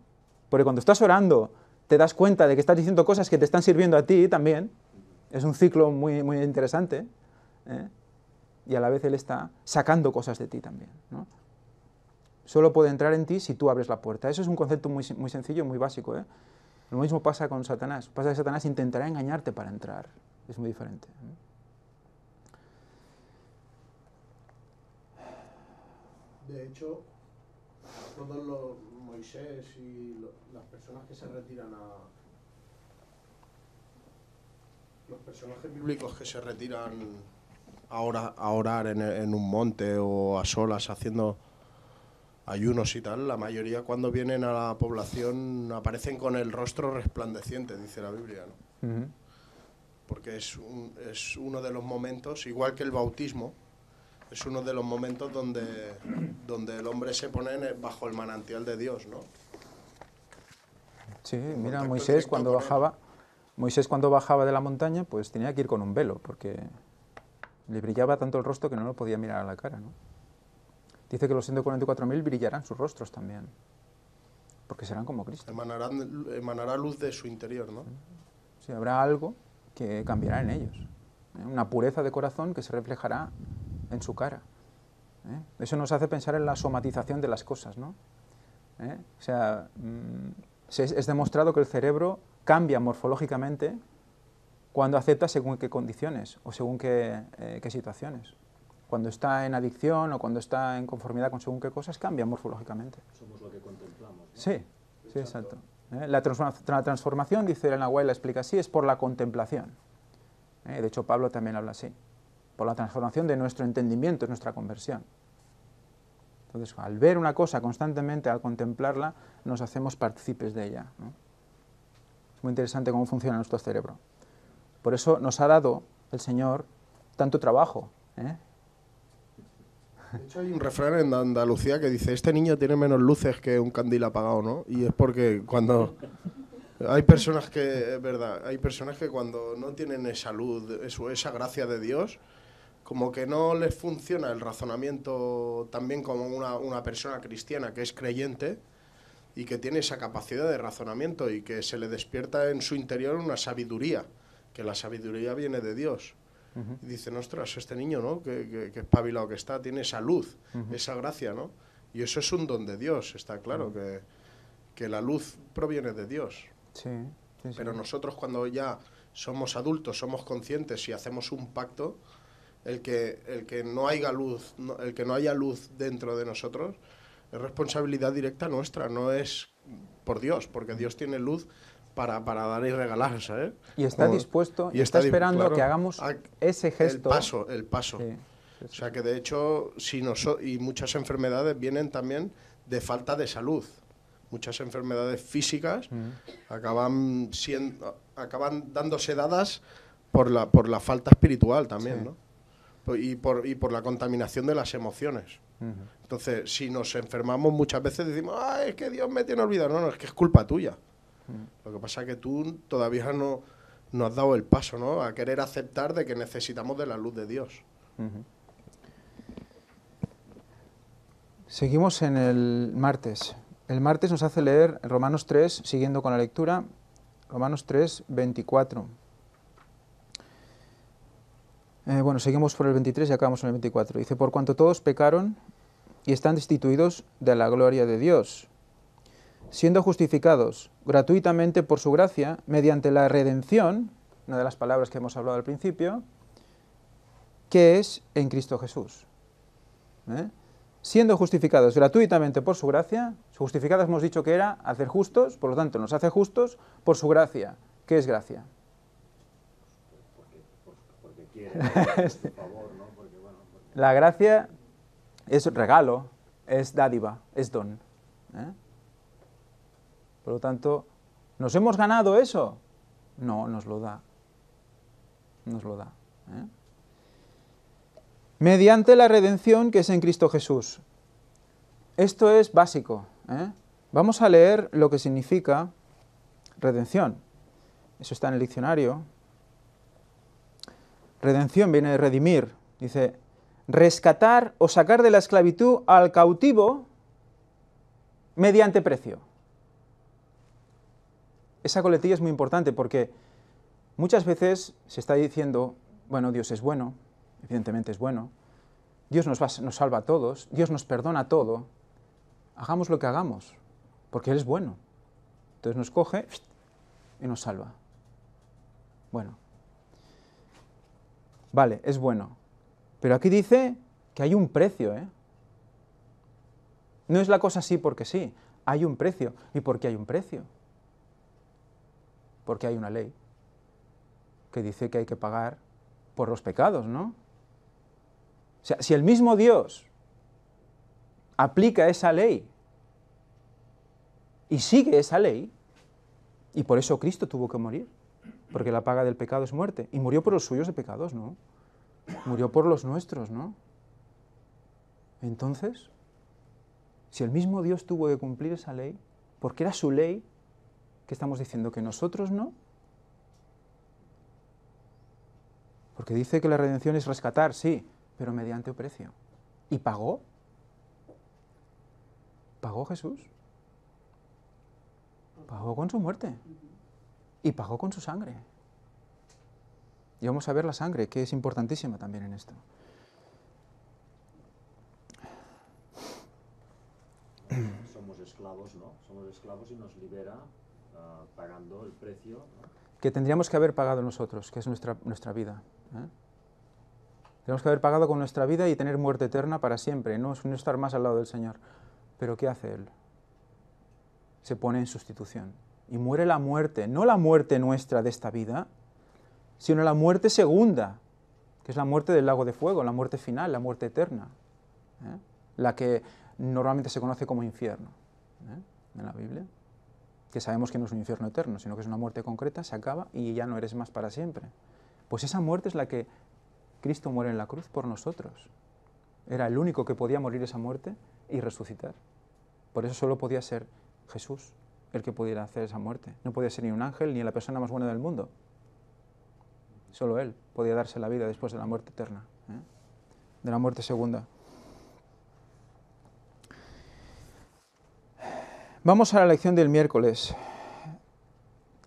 Speaker 1: porque cuando estás orando te das cuenta de que estás diciendo cosas que te están sirviendo a ti también. Es un ciclo muy, muy interesante. Y a la vez Él está sacando cosas de ti también, ¿no? Solo puede entrar en ti si tú abres la puerta. Eso es un concepto muy, muy sencillo, muy básico. Lo mismo pasa con Satanás. Pasa que Satanás intentará engañarte para entrar. Es muy diferente.
Speaker 2: De hecho, todos los Moisés y las personas que se retiran los personajes bíblicos que se retiran a orar en un monte o a solas haciendo ayunos y tal, la mayoría cuando vienen a la población aparecen con el rostro resplandeciente, dice la Biblia, ¿no? Porque es uno de los momentos, igual que el bautismo, es uno de los momentos donde el hombre se pone bajo el manantial de Dios, ¿no?
Speaker 1: Sí, mira, Moisés cuando bajaba de la montaña, pues tenía que ir con un velo, porque le brillaba tanto el rostro que no lo podía mirar a la cara, ¿no? Dice que los 144.000 brillarán sus rostros también, porque serán como Cristo.
Speaker 2: Emanará luz de su interior, ¿no?
Speaker 1: Sí, habrá algo que cambiará en ellos, una pureza de corazón que se reflejará en su cara. Eso nos hace pensar en la somatización de las cosas, ¿no? O sea, es demostrado que el cerebro cambia morfológicamente cuando acepta según qué condiciones o según qué situaciones. Cuando está en adicción o cuando está en conformidad con según qué cosas, cambia morfológicamente.
Speaker 3: Somos lo que contemplamos, ¿no?
Speaker 1: Sí, sí, exacto. La transformación, dice Ellen White, la explica así, es por la contemplación. De hecho, Pablo también habla así. Por la transformación de nuestro entendimiento, es nuestra conversión. Entonces, al ver una cosa constantemente, al contemplarla, nos hacemos partícipes de ella, ¿no? Es muy interesante cómo funciona nuestro cerebro. Por eso nos ha dado el Señor tanto trabajo.
Speaker 2: De hecho, hay un refrán en Andalucía que dice, este niño tiene menos luces que un candil apagado, ¿no? Y es porque cuando... Hay personas que, es verdad, hay personas que cuando no tienen esa luz, esa gracia de Dios, como que no les funciona el razonamiento tan bien como una persona cristiana que es creyente y que tiene esa capacidad de razonamiento y que se le despierta en su interior una sabiduría, que la sabiduría viene de Dios. Y dicen, ostras, este niño, ¿no? Que espabilado que está, tiene esa luz, esa gracia, ¿no? Y eso es un don de Dios, está claro, que la luz proviene de Dios.
Speaker 1: Sí, sí, sí.
Speaker 2: Pero nosotros cuando ya somos adultos, somos conscientes y hacemos un pacto, el que no haya luz, el que no haya luz dentro de nosotros, es responsabilidad directa nuestra, no es por Dios, porque Dios tiene luz para dar y regalar, ¿sabes?
Speaker 1: Y está dispuesto, y está esperando
Speaker 2: claro,
Speaker 1: que hagamos ese gesto.
Speaker 2: El paso.
Speaker 1: Sí, sí,
Speaker 2: o sea que de hecho, y muchas enfermedades vienen también de falta de salud. Muchas enfermedades físicas acaban dándose dadas por la falta espiritual también,
Speaker 1: sí,
Speaker 2: ¿no? Y por la contaminación de las emociones. Entonces, si nos enfermamos muchas veces decimos, es que Dios me tiene olvidado. No, es que es culpa tuya. Lo que pasa es que tú todavía no has dado el paso, ¿no? A querer aceptar de que necesitamos de la luz de Dios.
Speaker 1: Seguimos en el martes. El martes nos hace leer Romanos 3, siguiendo con la lectura, Romanos 3, 24. Bueno, seguimos por el 23 y acabamos en el 24. Dice, por cuanto todos pecaron y están destituidos de la gloria de Dios, siendo justificados gratuitamente por su gracia, mediante la redención, una de las palabras que hemos hablado al principio, que es en Cristo Jesús. Siendo justificados gratuitamente por su gracia, justificados hemos dicho que era hacer justos, por lo tanto nos hace justos por su gracia. ¿Qué es gracia?
Speaker 3: Porque quiere, por su favor, ¿no?
Speaker 1: La gracia es regalo, es dádiva, es don. Por lo tanto, ¿nos hemos ganado eso? No, nos lo da. Nos lo da. Mediante la redención que es en Cristo Jesús. Esto es básico. Vamos a leer lo que significa redención. Eso está en el diccionario. Redención viene de redimir. Dice, rescatar o sacar de la esclavitud al cautivo mediante precio. Esa coletilla es muy importante porque muchas veces se está diciendo, bueno, Dios es bueno, evidentemente es bueno, Dios nos salva a todos, Dios nos perdona todo, hagamos lo que hagamos, porque Él es bueno. Entonces nos coge y nos salva. Bueno, vale, es bueno, pero aquí dice que hay un precio, No es la cosa así porque sí, hay un precio. ¿Y por qué hay un precio? Porque hay una ley que dice que hay que pagar por los pecados, ¿no? O sea, si el mismo Dios aplica esa ley y sigue esa ley, y por eso Cristo tuvo que morir, porque la paga del pecado es muerte, y murió por los suyos de pecados, ¿no? Murió por los nuestros, ¿no? Entonces, si el mismo Dios tuvo que cumplir esa ley, porque era su ley, ¿qué estamos diciendo? ¿Que nosotros no? Porque dice que la redención es rescatar, sí, pero mediante precio. ¿Y pagó? ¿Pagó Jesús? Pagó con su muerte. Y pagó con su sangre. Y vamos a ver la sangre, que es importantísima también en esto.
Speaker 3: Somos esclavos, ¿no? Somos esclavos y nos libera pagando el precio, ¿no?
Speaker 1: Que tendríamos que haber pagado nosotros, que es nuestra vida. Tenemos que haber pagado con nuestra vida y tener muerte eterna para siempre, no estar más al lado del Señor. Pero ¿qué hace Él? Se pone en sustitución. Y muere la muerte, no la muerte nuestra de esta vida, sino la muerte segunda, que es la muerte del lago de fuego, la muerte final, la muerte eterna. La que normalmente se conoce como infierno en la Biblia. Que sabemos que no es un infierno eterno, sino que es una muerte concreta, se acaba y ya no eres más para siempre. Pues esa muerte es la que Cristo muere en la cruz por nosotros. Era el único que podía morir esa muerte y resucitar. Por eso solo podía ser Jesús el que pudiera hacer esa muerte. No podía ser ni un ángel ni la persona más buena del mundo. Solo Él podía darse la vida después de la muerte eterna, de la muerte segunda. Vamos a la lección del miércoles,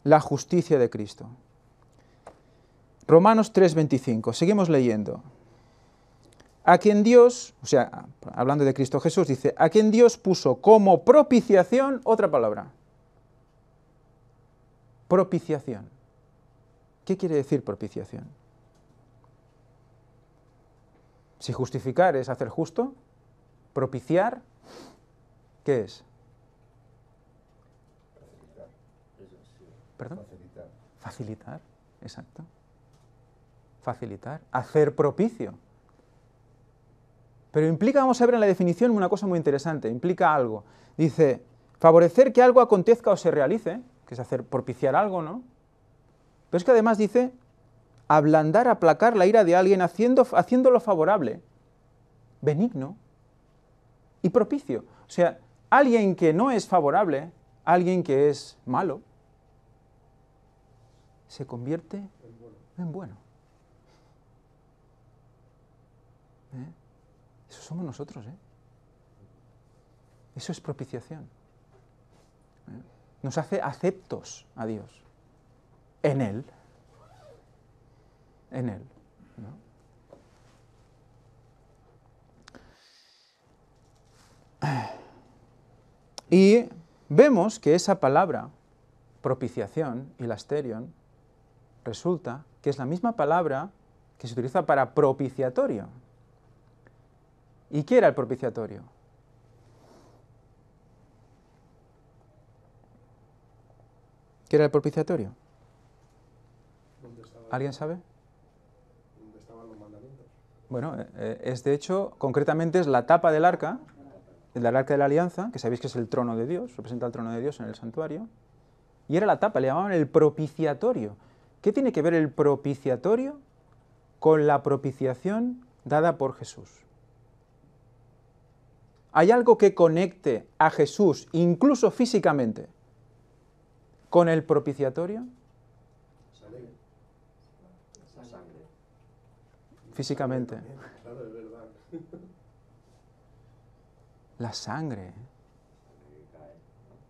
Speaker 1: la justicia de Cristo. Romanos 3:25, seguimos leyendo. A quien Dios, o sea, hablando de Cristo Jesús, dice, a quien Dios puso como propiciación, otra palabra, propiciación. ¿Qué quiere decir propiciación? Si justificar es hacer justo, propiciar, ¿qué es? ¿Perdón? Facilitar, exacto. Facilitar, hacer propicio. Pero implica, vamos a ver en la definición una cosa muy interesante, implica algo. Dice, favorecer que algo acontezca o se realice, que es hacer propiciar algo, ¿no? Pero es que además dice, ablandar, aplacar la ira de alguien haciéndolo favorable, benigno y propicio. O sea, alguien que no es favorable, alguien que es malo, se convierte en bueno. Eso somos nosotros, Eso es propiciación. Nos hace aceptos a Dios. En Él. En Él. ¿No? Y vemos que esa palabra, propiciación, hilasterion, resulta que es la misma palabra que se utiliza para propiciatorio. ¿Y qué era el propiciatorio? ¿Qué era el propiciatorio? ¿Alguien sabe?
Speaker 2: ¿Dónde estaban los mandamientos?
Speaker 1: Bueno, es de hecho, concretamente es la tapa del arca de la alianza, que sabéis que es el trono de Dios, representa el trono de Dios en el santuario, y era la tapa, le llamaban el propiciatorio. ¿Qué tiene que ver el propiciatorio con la propiciación dada por Jesús? ¿Hay algo que conecte a Jesús, incluso físicamente, con el propiciatorio? Físicamente.
Speaker 2: Claro, es verdad.
Speaker 1: La sangre.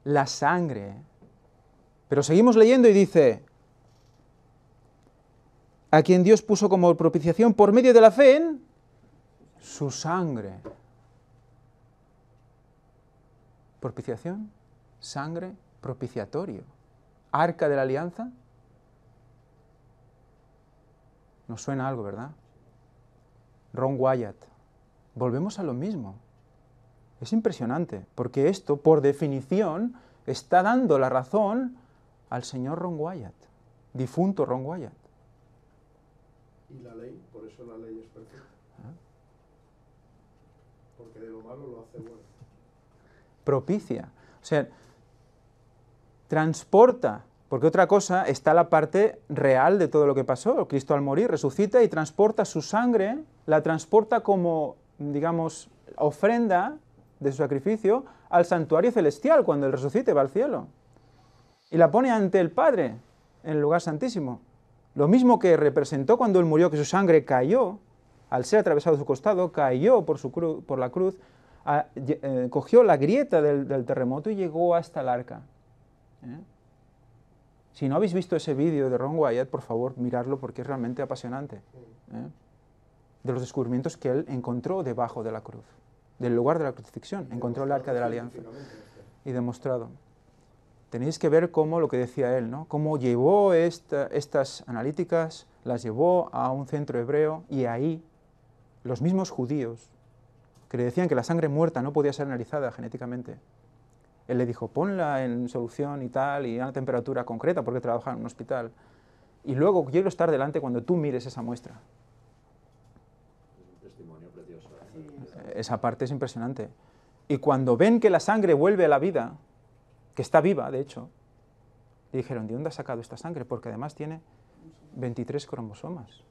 Speaker 1: La sangre. Pero seguimos leyendo y dice, a quien Dios puso como propiciación por medio de la fe en su sangre. Propiciación, sangre, propiciatorio. Arca de la alianza. Nos suena algo, ¿verdad? Ron Wyatt. Volvemos a lo mismo. Es impresionante, porque esto, por definición, está dando la razón al señor Ron Wyatt, difunto Ron Wyatt.
Speaker 2: Y la ley, por eso la ley es perfecta. Porque de lo malo lo hace bueno.
Speaker 1: Propicia. O sea, transporta, porque otra cosa está la parte real de todo lo que pasó. Cristo al morir resucita y transporta su sangre, la transporta como, digamos, ofrenda de su sacrificio al santuario celestial cuando Él resucite, va al cielo. Y la pone ante el Padre en el lugar santísimo. Lo mismo que representó cuando Él murió, que su sangre cayó, al ser atravesado su costado, cayó por la cruz, cogió la grieta del terremoto y llegó hasta el arca. Si no habéis visto ese vídeo de Ron Wyatt, por favor, miradlo porque es realmente apasionante. De los descubrimientos que él encontró debajo de la cruz, del lugar de la crucifixión, encontró el arca de la alianza y demostrado. Tenéis que ver cómo, lo que decía él, ¿no? Cómo llevó estas analíticas, las llevó a un centro hebreo y ahí los mismos judíos que le decían que la sangre muerta no podía ser analizada genéticamente, él le dijo, ponla en solución y tal, y a una temperatura concreta, porque trabaja en un hospital, y luego quiero estar delante cuando tú mires esa muestra.
Speaker 3: Es un testimonio precioso.
Speaker 1: Esa parte es impresionante. Y cuando ven que la sangre vuelve a la vida, que está viva, de hecho, le dijeron, ¿de dónde has sacado esta sangre? Porque además tiene 23 cromosomas.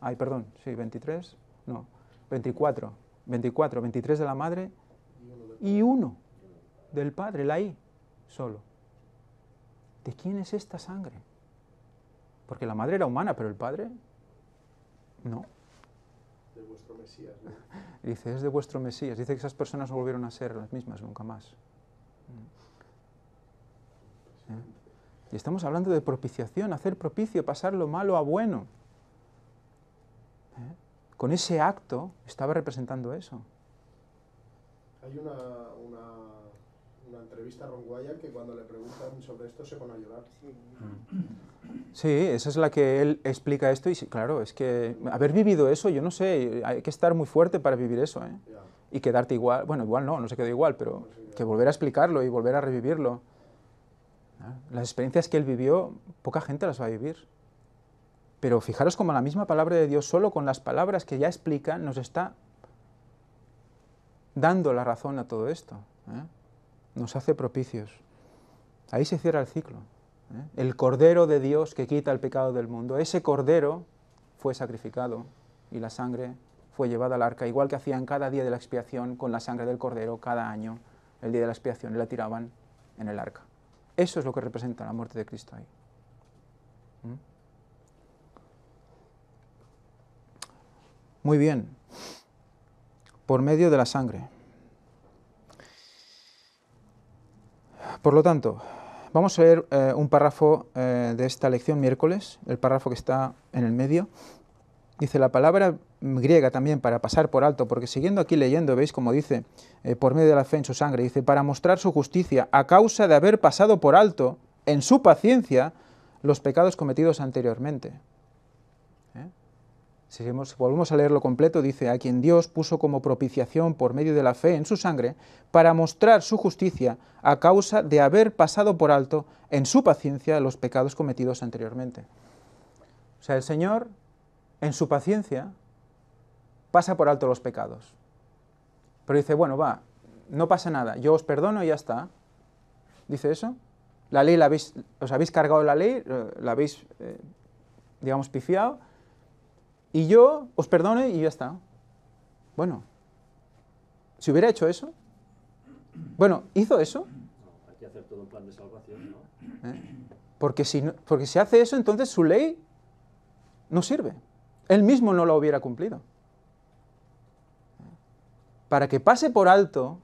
Speaker 1: Ay, perdón, sí, 23, no, 24, 23 de la madre y uno del padre, la I, solo. ¿De quién es esta sangre? Porque la madre era humana, pero el padre, no.
Speaker 2: De vuestro Mesías, ¿no?
Speaker 1: Dice, es de vuestro Mesías. Dice que esas personas no volvieron a ser las mismas nunca más. Y estamos hablando de propiciación, hacer propicio, pasar lo malo a bueno. Con ese acto estaba representando eso.
Speaker 2: Hay una entrevista a Ron Wyatt que cuando le preguntan sobre esto se pone a llorar.
Speaker 1: Sí, esa es la que él explica esto y sí, claro, es que haber vivido eso, yo no sé, hay que estar muy fuerte para vivir eso, ¿eh?
Speaker 2: Ya.
Speaker 1: Y quedarte igual, bueno, igual no se quedó igual, pero que volver a explicarlo y volver a revivirlo. Las experiencias que él vivió, poca gente las va a vivir. Pero fijaros como la misma palabra de Dios, solo con las palabras que ya explican, nos está dando la razón a todo esto. Nos hace propicios. Ahí se cierra el ciclo. El Cordero de Dios que quita el pecado del mundo, ese Cordero fue sacrificado y la sangre fue llevada al arca, igual que hacían cada día de la expiación con la sangre del Cordero, cada año, el día de la expiación, y la tiraban en el arca. Eso es lo que representa la muerte de Cristo ahí. Muy bien. Por medio de la sangre. Por lo tanto, vamos a leer un párrafo de esta lección miércoles, el párrafo que está en el medio. Dice la palabra griega también para pasar por alto, porque siguiendo aquí leyendo, veis como dice, por medio de la fe en su sangre, dice, para mostrar su justicia a causa de haber pasado por alto en su paciencia los pecados cometidos anteriormente. Si volvemos a leerlo completo, dice, a quien Dios puso como propiciación por medio de la fe en su sangre, para mostrar su justicia a causa de haber pasado por alto en su paciencia los pecados cometidos anteriormente. O sea, el Señor, en su paciencia, pasa por alto los pecados. Pero dice, bueno, va, no pasa nada, yo os perdono y ya está. ¿Dice eso? La ley os habéis cargado la ley, la habéis, digamos, pifiado, y yo os perdono y ya está. Bueno, si hubiera hecho eso, bueno, ¿hizo eso?
Speaker 3: No, hay que hacer todo un plan de salvación, ¿no?
Speaker 1: Porque si hace eso, entonces su ley no sirve. Él mismo no la hubiera cumplido. Para que pase por alto,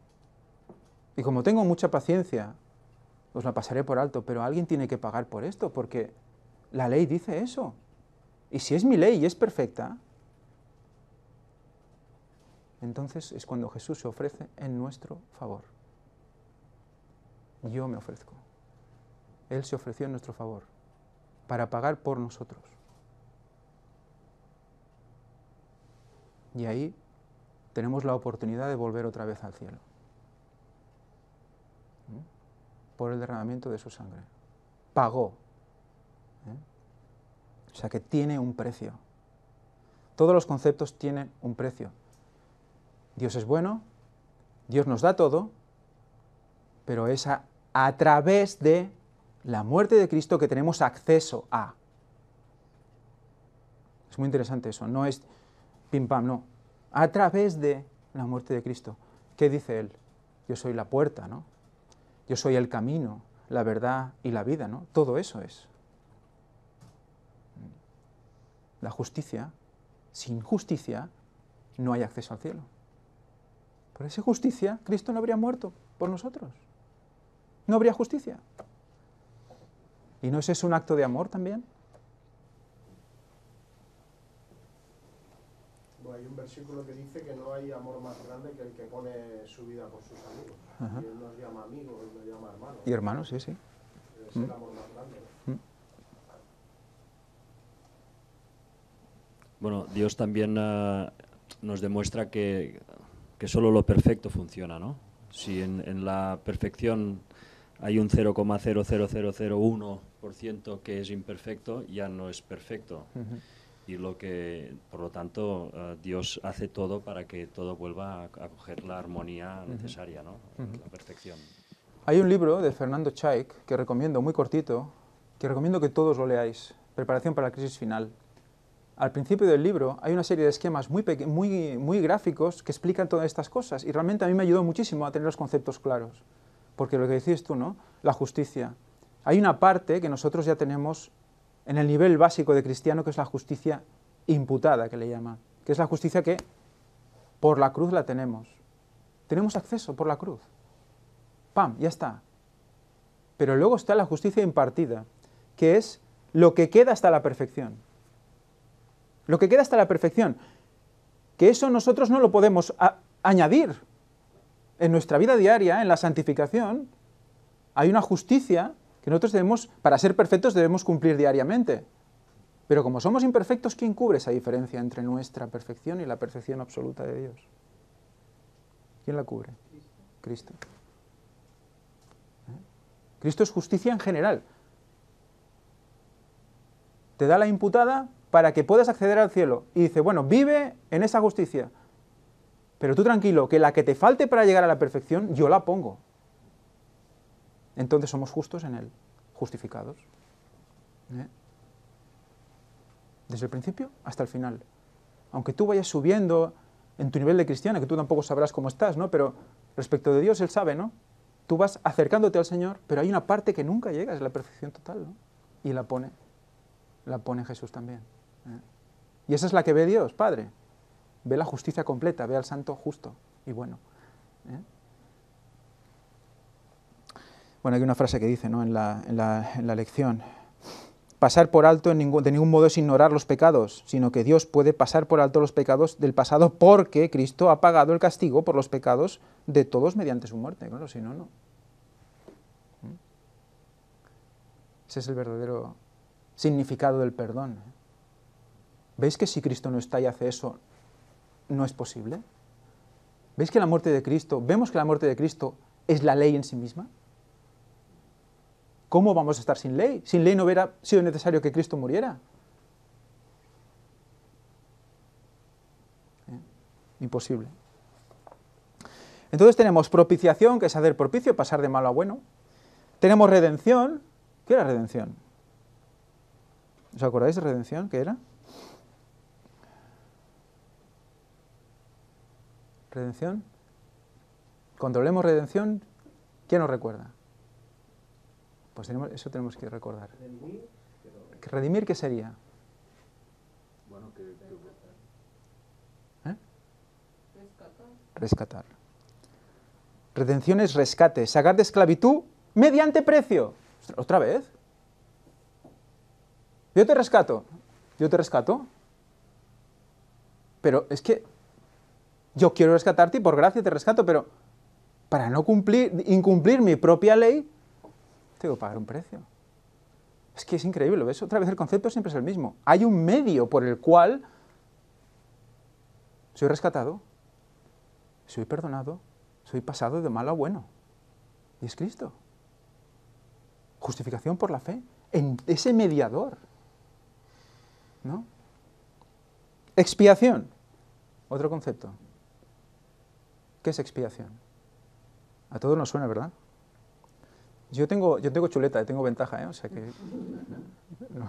Speaker 1: y como tengo mucha paciencia, os la pasaré por alto, pero alguien tiene que pagar por esto, porque la ley dice eso. Y si es mi ley y es perfecta, entonces es cuando Jesús se ofrece en nuestro favor. Yo me ofrezco. Él se ofreció en nuestro favor, para pagar por nosotros. Y ahí tenemos la oportunidad de volver otra vez al cielo. Por el derramamiento de su sangre. Pagó. O sea que tiene un precio. Todos los conceptos tienen un precio. Dios es bueno, Dios nos da todo, pero es a través de la muerte de Cristo que tenemos acceso a. Es muy interesante eso, no es pim pam, no. A través de la muerte de Cristo. ¿Qué dice Él? Yo soy la puerta, ¿no? Yo soy el camino, la verdad y la vida, ¿no? Todo eso es. La justicia, sin justicia, no hay acceso al cielo. Por esa justicia, Cristo no habría muerto por nosotros. No habría justicia. ¿Y no es eso un acto de amor también?
Speaker 2: Bueno, hay un versículo que dice que no hay amor más grande que el que pone su vida por sus amigos.
Speaker 1: Ajá.
Speaker 2: Y Él nos llama amigos, Él nos llama hermanos.
Speaker 1: Y hermanos, sí, sí.
Speaker 2: Es el amor más grande, ¿no?
Speaker 3: Bueno, Dios también nos demuestra que solo lo perfecto funciona, ¿no? Si en la perfección hay un 0,00001% que es imperfecto, ya no es perfecto. Y por lo tanto, Dios hace todo para que todo vuelva a coger la armonía necesaria, ¿no? La perfección.
Speaker 1: Hay un libro de Fernando Chaik que recomiendo, muy cortito, que recomiendo que todos lo leáis, Preparación para la crisis final. Al principio del libro hay una serie de esquemas muy gráficos que explican todas estas cosas y realmente a mí me ayudó muchísimo a tener los conceptos claros. Porque lo que decías tú, ¿no? La justicia. Hay una parte que nosotros ya tenemos en el nivel básico de cristiano que es la justicia imputada, que le llaman. Que es la justicia que por la cruz la tenemos. Tenemos acceso por la cruz. ¡Pam! Ya está. Pero luego está la justicia impartida, que es lo que queda hasta la perfección. Lo que queda hasta la perfección, que eso nosotros no lo podemos añadir. En nuestra vida diaria, en la santificación, hay una justicia que nosotros debemos, para ser perfectos, debemos cumplir diariamente. Pero como somos imperfectos, ¿quién cubre esa diferencia entre nuestra perfección y la perfección absoluta de Dios? ¿Quién la cubre? Cristo. Cristo es justicia en general. Te da la imputada para que puedas acceder al cielo. Y dice, bueno, vive en esa justicia. Pero tú tranquilo, que la que te falte para llegar a la perfección, yo la pongo. Entonces somos justos en Él, justificados. Desde el principio hasta el final. Aunque tú vayas subiendo en tu nivel de cristiano, que tú tampoco sabrás cómo estás, ¿no? Pero respecto de Dios, Él sabe, ¿no? Tú vas acercándote al Señor, pero hay una parte que nunca llegas a la perfección total, ¿no? Y la pone Jesús también. Y esa es la que ve Dios, Padre. Ve la justicia completa, ve al santo justo y bueno. Bueno, hay una frase que dice, ¿no?, en la lección. Pasar por alto de ningún modo es ignorar los pecados, sino que Dios puede pasar por alto los pecados del pasado porque Cristo ha pagado el castigo por los pecados de todos mediante su muerte. Claro, si no, no. Ese es el verdadero significado del perdón. ¿Veis que si Cristo no está y hace eso, no es posible? ¿Veis que la muerte de Cristo, vemos que la muerte de Cristo es la ley en sí misma? ¿Cómo vamos a estar sin ley? Sin ley no hubiera sido necesario que Cristo muriera. Imposible. Entonces tenemos propiciación, que es hacer propicio, pasar de malo a bueno. Tenemos redención. ¿Qué era redención? ¿Os acordáis de redención? ¿Qué era? ¿Redención? Cuando leemos redención, ¿quién nos recuerda? Pues eso tenemos que recordar. ¿Redimir qué sería?
Speaker 3: Bueno,
Speaker 1: Rescatar. Redención es rescate, sacar de esclavitud mediante precio. ¿Otra vez? Yo te rescato. Pero es que yo quiero rescatarte y por gracia te rescato, pero para no incumplir mi propia ley, tengo que pagar un precio. Es que es increíble, ¿ves? Otra vez el concepto siempre es el mismo. Hay un medio por el cual soy rescatado, soy perdonado, soy pasado de malo a bueno. Y es Cristo. Justificación por la fe en ese mediador. ¿No? Expiación. Otro concepto. ¿Qué es expiación? A todos nos suena, ¿verdad? Yo tengo chuleta, tengo ventaja, ¿eh? O sea que... No.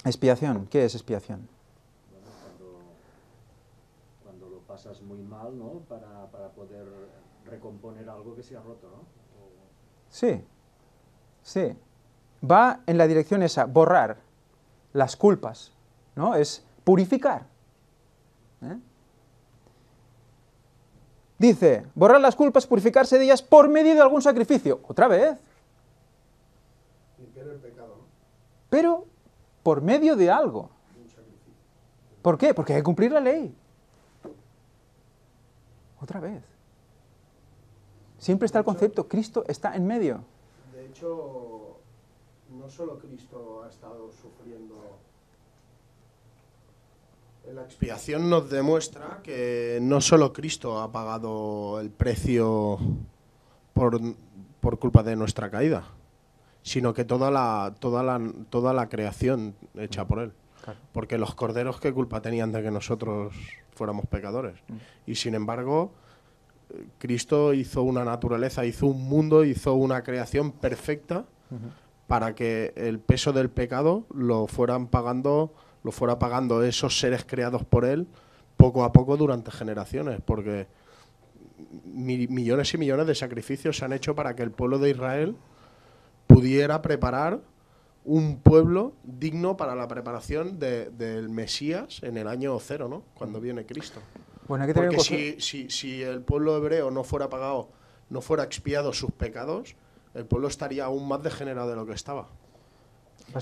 Speaker 1: Expiación. ¿Qué es expiación?
Speaker 3: Bueno, cuando lo pasas muy mal, ¿no? Para poder recomponer algo que se ha roto, ¿no?
Speaker 1: Sí. Va en la dirección esa, borrar las culpas, ¿no? Es purificar. Dice, borrar las culpas, purificarse de ellas por medio de algún sacrificio. Otra vez.
Speaker 2: Limpiar el pecado, ¿no?
Speaker 1: Pero por medio de algo. ¿Por qué? Porque hay que cumplir la ley. Otra vez. Siempre está el concepto, Cristo está en medio.
Speaker 2: De hecho, no solo Cristo ha estado sufriendo. La expiación nos demuestra que no solo Cristo ha pagado el precio por culpa de nuestra caída, sino que toda la creación hecha por Él.
Speaker 1: Claro.
Speaker 2: Porque los corderos, ¿qué culpa tenían de que nosotros fuéramos pecadores? Y sin embargo, Cristo hizo una naturaleza, hizo un mundo, hizo una creación perfecta para que el peso del pecado lo fuera pagando esos seres creados por Él poco a poco durante generaciones, porque millones y millones de sacrificios se han hecho para que el pueblo de Israel pudiera preparar un pueblo digno para la preparación del Mesías en el año 0, ¿no? Cuando viene Cristo.
Speaker 1: Bueno, hay que tener
Speaker 2: porque si el pueblo hebreo no fuera pagado, no fuera expiado sus pecados, el pueblo estaría aún más degenerado de lo que estaba.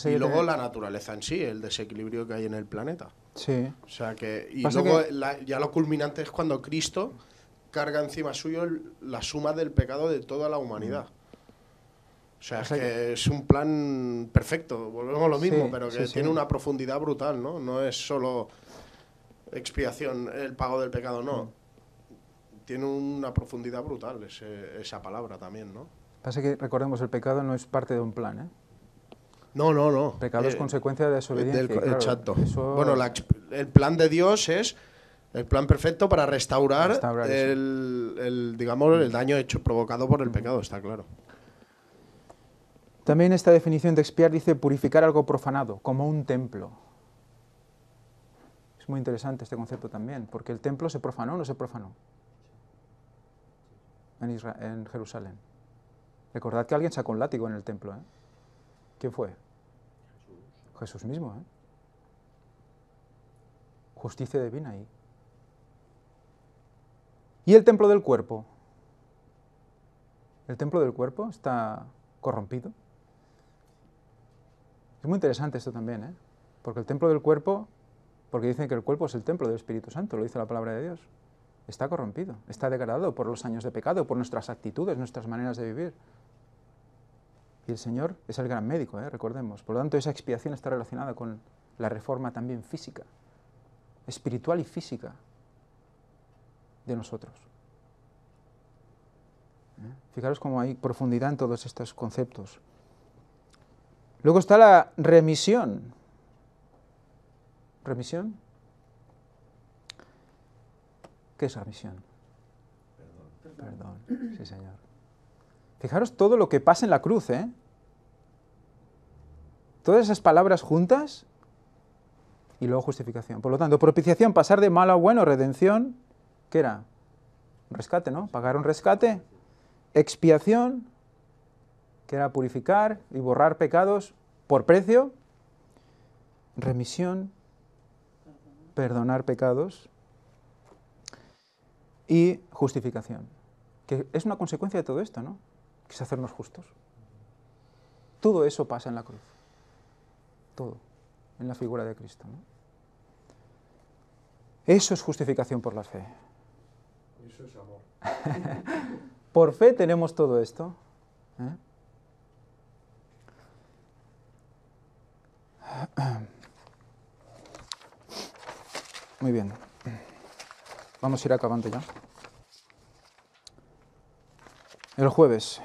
Speaker 2: Y luego la naturaleza en sí, el desequilibrio que hay en el planeta.
Speaker 1: Sí.
Speaker 2: O sea que... Y luego ya lo culminante es cuando Cristo carga encima suyo la suma del pecado de toda la humanidad. O sea, que es un plan perfecto, volvemos a lo mismo, pero que tiene una profundidad brutal, ¿no? No es solo expiación, el pago del pecado, no. Tiene una profundidad brutal esa palabra también, ¿no?
Speaker 1: Pasa que, recordemos, el pecado no es parte de un plan, ¿eh?
Speaker 2: No.
Speaker 1: El pecado es consecuencia de desobediencia. Claro,
Speaker 2: exacto.
Speaker 1: Eso...
Speaker 2: Bueno, el plan de Dios es el plan perfecto para restaurar digamos, el daño provocado por el pecado, está claro.
Speaker 1: También esta definición de expiar dice purificar algo profanado, como un templo. Es muy interesante este concepto también, porque el templo se profanó o no se profanó en Jerusalén. Recordad que alguien sacó un látigo en el templo, ¿eh? ¿Quién fue? Jesús mismo, ¿eh? Justicia divina ahí. ¿Y el templo del cuerpo? El templo del cuerpo está corrompido. Es muy interesante esto también, ¿eh? Porque el templo del cuerpo, porque dicen que el cuerpo es el templo del Espíritu Santo, lo dice la palabra de Dios. Está corrompido, está degradado por los años de pecado, por nuestras actitudes, nuestras maneras de vivir. Y el Señor es el gran médico, recordemos. Por lo tanto, esa expiación está relacionada con la reforma también física, espiritual y física de nosotros. Fijaros cómo hay profundidad en todos estos conceptos. Luego está la remisión. ¿Remisión? ¿Qué es remisión? Perdón. Sí, Señor. Fijaros todo lo que pasa en la cruz, ¿eh? Todas esas palabras juntas y luego justificación. Por lo tanto, propiciación, pasar de malo a bueno, redención, ¿qué era? Un rescate, ¿no? Pagar un rescate. Expiación, que era purificar y borrar pecados por precio. Remisión, perdonar pecados. Y justificación, que es una consecuencia de todo esto, ¿no? Que es hacernos justos. Todo eso pasa en la cruz. Todo, en la figura de Cristo, ¿no? Eso es justificación por la fe.
Speaker 2: Eso es amor.
Speaker 1: Por fe tenemos todo esto, ¿eh? Muy bien. Vamos a ir acabando ya. El jueves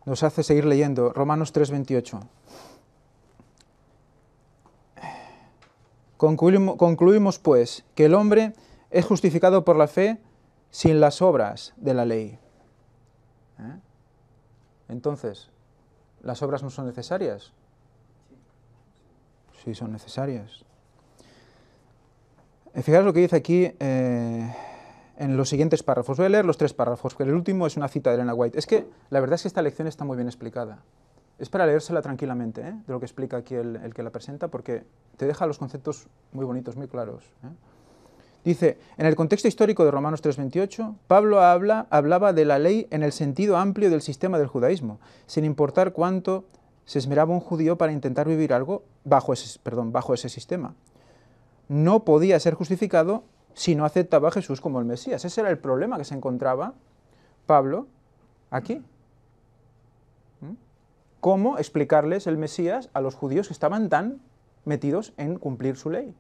Speaker 1: nos hace seguir leyendo Romanos 3:28. Concluimos, pues, que el hombre es justificado por la fe sin las obras de la ley. Entonces, ¿las obras no son necesarias? Sí, son necesarias. Fijaros lo que dice aquí en los siguientes párrafos. Voy a leer los 3 párrafos, pero el último es una cita de Elena White. Es que la verdad es que esta lección está muy bien explicada. Es para leérsela tranquilamente, de lo que explica aquí el que la presenta, porque te deja los conceptos muy bonitos, muy claros. Dice, en el contexto histórico de Romanos 3:28, Pablo hablaba de la ley en el sentido amplio del sistema del judaísmo, sin importar cuánto se esmeraba un judío para intentar vivir algo bajo ese sistema. No podía ser justificado si no aceptaba a Jesús como el Mesías. Ese era el problema que se encontraba Pablo aquí. ¿Cómo explicarles el Mesías a los judíos que estaban tan metidos en cumplir su ley,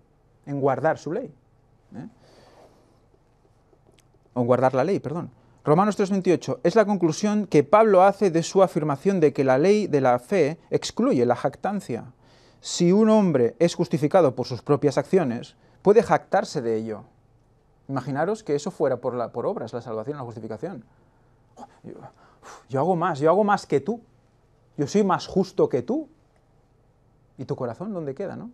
Speaker 1: en guardar su ley? O guardar la ley, perdón. Romanos 3:28 es la conclusión que Pablo hace de su afirmación de que la ley de la fe excluye la jactancia. Si un hombre es justificado por sus propias acciones, puede jactarse de ello. Imaginaros que eso fuera por obras, la salvación, la justificación. Yo hago más que tú. Yo soy más justo que tú. ¿Y tu corazón dónde queda, no?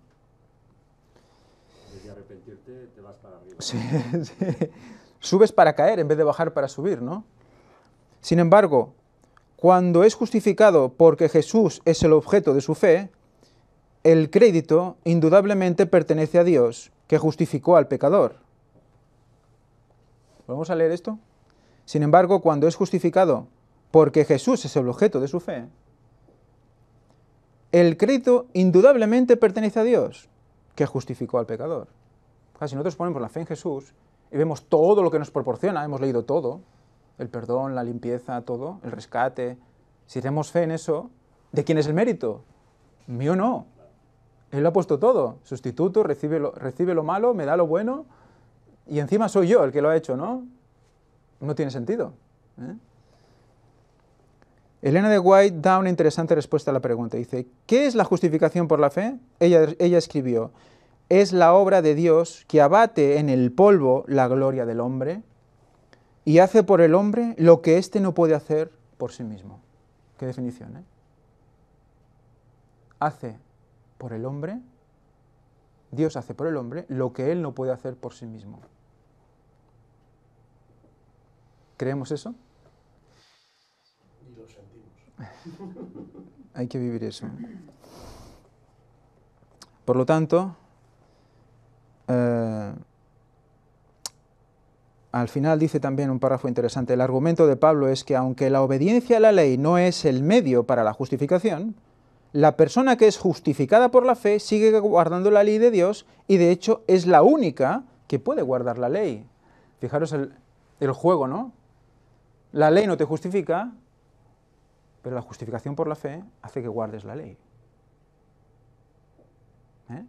Speaker 3: De arrepentirte, te vas para arriba.
Speaker 1: Sí, sí. Subes para caer en vez de bajar para subir, ¿no? Sin embargo, cuando es justificado porque Jesús es el objeto de su fe, el crédito indudablemente pertenece a Dios, que justificó al pecador. ¿Vamos a leer esto? Sin embargo, cuando es justificado porque Jesús es el objeto de su fe, el crédito indudablemente pertenece a Dios, que justificó al pecador. Si nosotros ponemos la fe en Jesús y vemos todo lo que nos proporciona, hemos leído todo, el perdón, la limpieza, todo, el rescate, si tenemos fe en eso, ¿de quién es el mérito? Mío no. Él lo ha puesto todo, sustituto, recibe lo malo, me da lo bueno, y encima soy yo el que lo ha hecho, ¿no? No tiene sentido. Elena de White da una interesante respuesta a la pregunta. Dice, ¿qué es la justificación por la fe? Ella escribió, es la obra de Dios que abate en el polvo la gloria del hombre y hace por el hombre lo que éste no puede hacer por sí mismo. ¿Qué definición, Hace por el hombre, Dios hace por el hombre lo que él no puede hacer por sí mismo. ¿Creemos eso?
Speaker 2: Y lo sentimos.
Speaker 1: Hay que vivir eso. Por lo tanto, al final dice también un párrafo interesante, el argumento de Pablo es que aunque la obediencia a la ley no es el medio para la justificación, la persona que es justificada por la fe sigue guardando la ley de Dios y de hecho es la única que puede guardar la ley. Fijaros el juego, ¿no? La ley no te justifica, pero la justificación por la fe hace que guardes la ley. ¿Eh?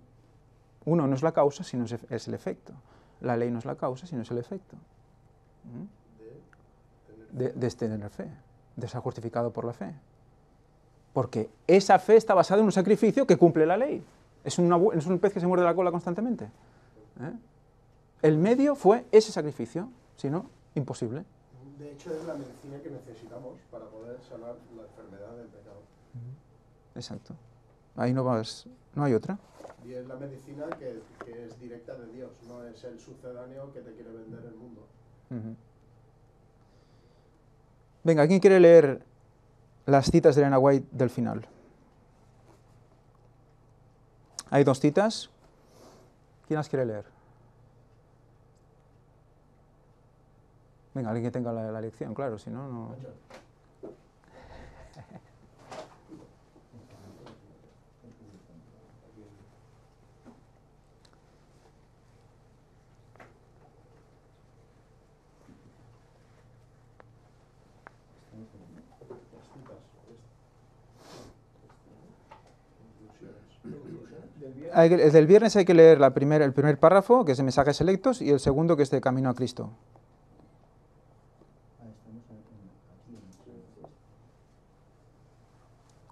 Speaker 1: Uno no es la causa, sino es el efecto. La ley no es la causa, sino es el efecto. De tener fe, de ser justificado por la fe. Porque esa fe está basada en un sacrificio que cumple la ley. Es un pez que se muerde la cola constantemente. ¿Eh? El medio fue ese sacrificio, si no, imposible.
Speaker 2: De hecho, es la medicina que necesitamos para poder sanar la enfermedad del pecado.
Speaker 1: Exacto. Ahí no hay otra.
Speaker 2: Y es la medicina que es directa de Dios, no es el sucedáneo que te quiere vender el mundo.
Speaker 1: Venga, ¿quién quiere leer las citas de Elena White del final? Hay 2 citas. ¿Quién las quiere leer? Venga, alguien que tenga la lección, claro, si no, no... El del viernes hay que leer el primer párrafo, que es de mensajes selectos, y el segundo, que es de Camino a Cristo.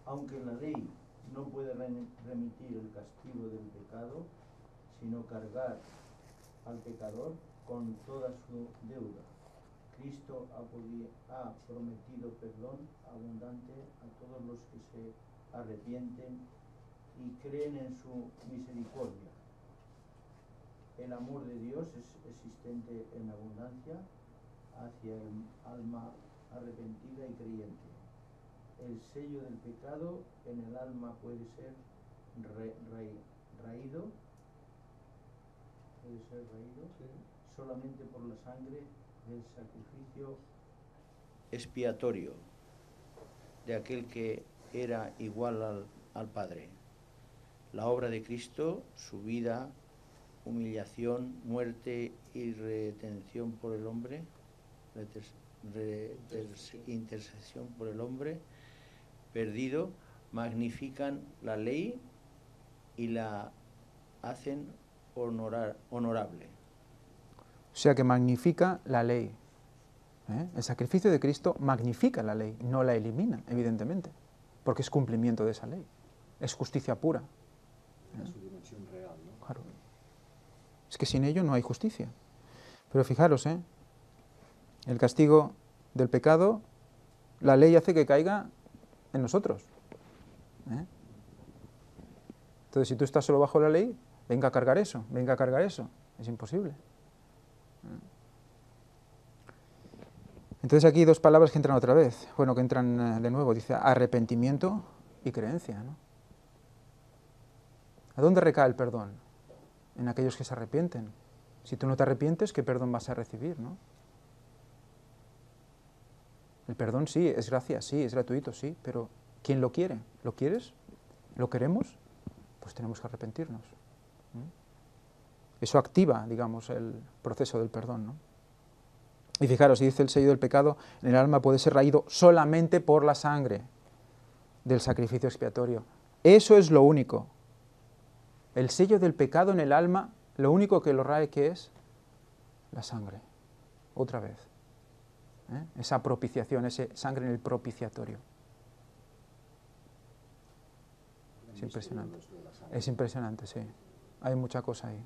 Speaker 4: Aunque la ley no puede remitir el castigo del pecado, sino cargar al pecador con toda su deuda, Cristo ha prometido perdón abundante a todos los que se arrepienten y creen en su misericordia. El amor de Dios es existente en abundancia hacia el alma arrepentida y creyente. El sello del pecado en el alma puede ser raído solamente por la sangre del sacrificio expiatorio de aquel que era igual al Padre. La obra de Cristo, su vida, humillación, muerte y redención por el hombre, intercesión por el hombre perdido, magnifican la ley y la hacen honorable.
Speaker 1: O sea que magnifica la ley. El sacrificio de Cristo magnifica la ley, no la elimina, evidentemente, porque es cumplimiento de esa ley, es justicia pura.
Speaker 3: Es su dimensión real, ¿no?
Speaker 1: Claro. Es que sin ello no hay justicia. Pero fijaros, el castigo del pecado, la ley hace que caiga en nosotros. Entonces, si tú estás solo bajo la ley, venga a cargar eso, venga a cargar eso. Es imposible. Entonces aquí 2 palabras que entran otra vez. Bueno, que entran de nuevo. Dice arrepentimiento y creencia, ¿no? ¿A dónde recae el perdón? En aquellos que se arrepienten. Si tú no te arrepientes, ¿qué perdón vas a recibir, no? El perdón sí, es gracia, sí, es gratuito, sí, pero ¿quién lo quiere? ¿Lo quieres? ¿Lo queremos? Pues tenemos que arrepentirnos. Eso activa, digamos, el proceso del perdón, ¿no? Y fijaros, si dice el sello del pecado, en el alma puede ser raído solamente por la sangre del sacrificio expiatorio. Eso es lo único. El sello del pecado en el alma, lo único que lo rae, ¿qué es? La sangre. Otra vez. Esa propiciación, esa sangre en el propiciatorio. Es impresionante. Es impresionante, sí. Hay mucha cosa ahí.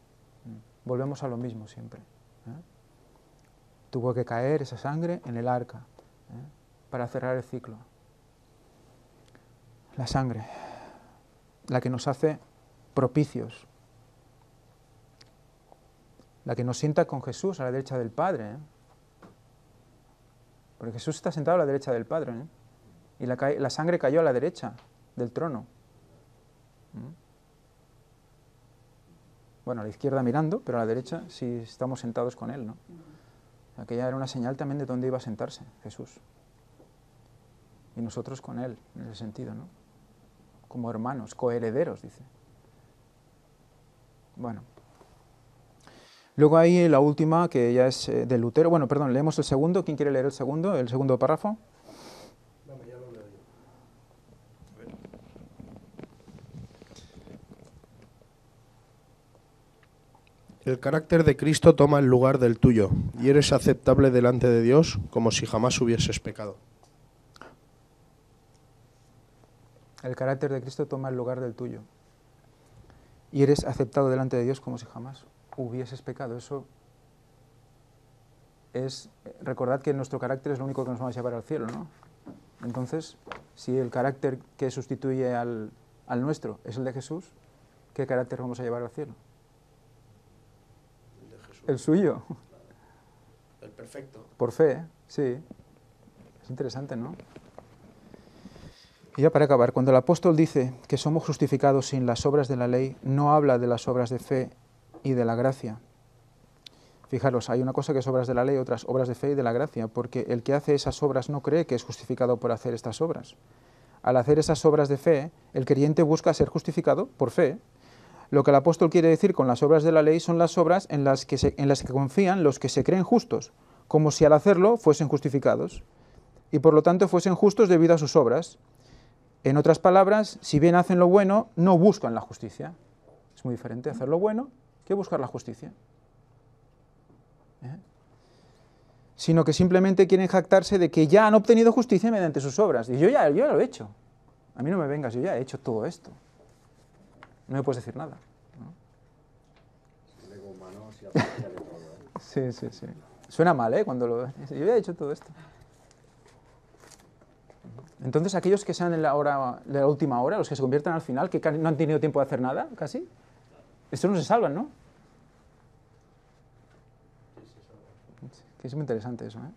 Speaker 1: Volvemos a lo mismo siempre. Tuvo que caer esa sangre en el arca para cerrar el ciclo. La sangre, la que nos hace propicios, la que nos sienta con Jesús a la derecha del Padre. Porque Jesús está sentado a la derecha del Padre, y la sangre cayó a la derecha del trono. Bueno, a la izquierda mirando, pero a la derecha sí estamos sentados con Él, ¿no? Aquella era una señal también de dónde iba a sentarse Jesús. Y nosotros con Él, en ese sentido, ¿no? Como hermanos, coherederos, dice. Bueno. Luego hay la última, que ya es de Lutero. Bueno, perdón, leemos el segundo. ¿Quién quiere leer el segundo párrafo?
Speaker 2: Dame, ya lo leo yo. El carácter de Cristo toma el lugar del tuyo y eres aceptable delante de Dios como si jamás hubieses pecado.
Speaker 1: El carácter de Cristo toma el lugar del tuyo. Y eres aceptado delante de Dios como si jamás hubieses pecado. Eso es... Recordad que nuestro carácter es lo único que nos va a llevar al cielo, ¿no? Entonces, si el carácter que sustituye al nuestro es el de Jesús, ¿qué carácter vamos a llevar al cielo?
Speaker 2: El de Jesús.
Speaker 1: El suyo.
Speaker 2: El perfecto.
Speaker 1: Por fe, sí. Es interesante, ¿no? Y ya para acabar, cuando el apóstol dice que somos justificados sin las obras de la ley, no habla de las obras de fe y de la gracia. Fijaros, hay una cosa que es obras de la ley, otras obras de fe y de la gracia, porque el que hace esas obras no cree que es justificado por hacer estas obras. Al hacer esas obras de fe, el creyente busca ser justificado por fe. Lo que el apóstol quiere decir con las obras de la ley son las obras en las que confían los que se creen justos, como si al hacerlo fuesen justificados, y por lo tanto fuesen justos debido a sus obras. En otras palabras, si bien hacen lo bueno, no buscan la justicia. Es muy diferente hacer lo bueno que buscar la justicia. Sino que simplemente quieren jactarse de que ya han obtenido justicia mediante sus obras. Y yo ya lo he hecho. A mí no me vengas, yo ya he hecho todo esto. No me puedes decir nada, ¿no?
Speaker 3: El ego humano se aprovecha de todo, ¿eh?
Speaker 1: Sí, sí, sí. Suena mal, ¿eh? Cuando yo ya he hecho todo esto. Entonces, aquellos que sean en la última hora, los que se conviertan al final, que no han tenido tiempo de hacer nada, casi, estos no se salvan, ¿no? Que es muy interesante eso, ¿eh?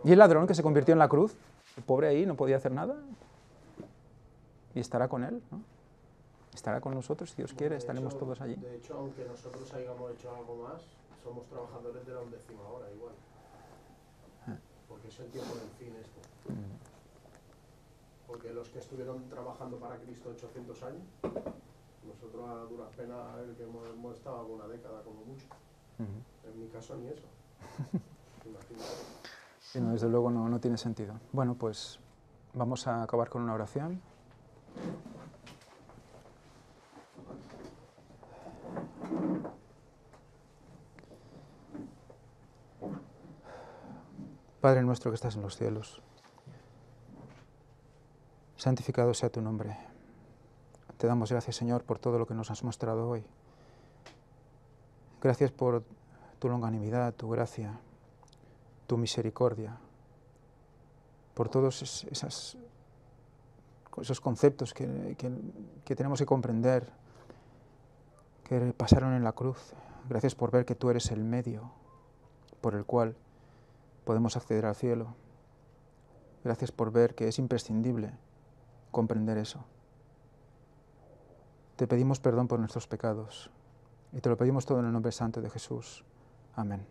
Speaker 1: Y el ladrón que se convirtió en la cruz, el pobre ahí no podía hacer nada, y estará con él, ¿no? Estará con nosotros, si Dios quiere, estaremos todos allí.
Speaker 2: De hecho, aunque nosotros hayamos hecho algo más, somos trabajadores de la 11ª hora igual. Porque es el tiempo del fin esto. Porque los que estuvieron trabajando para Cristo 800 años, nosotros a duras penas el que hemos estado alguna década como mucho. En mi caso ni eso. Imagínate.
Speaker 1: Sí, no, desde luego no tiene sentido. Bueno, pues vamos a acabar con una oración. Padre nuestro que estás en los cielos, santificado sea tu nombre. Te damos gracias, Señor, por todo lo que nos has mostrado hoy. Gracias por tu longanimidad, tu gracia, tu misericordia, por todos esos conceptos que tenemos que comprender, que pasaron en la cruz. Gracias por ver que tú eres el medio por el cual podemos acceder al cielo. Gracias por ver que es imprescindible comprender eso. Te pedimos perdón por nuestros pecados y te lo pedimos todo en el nombre santo de Jesús. Amén.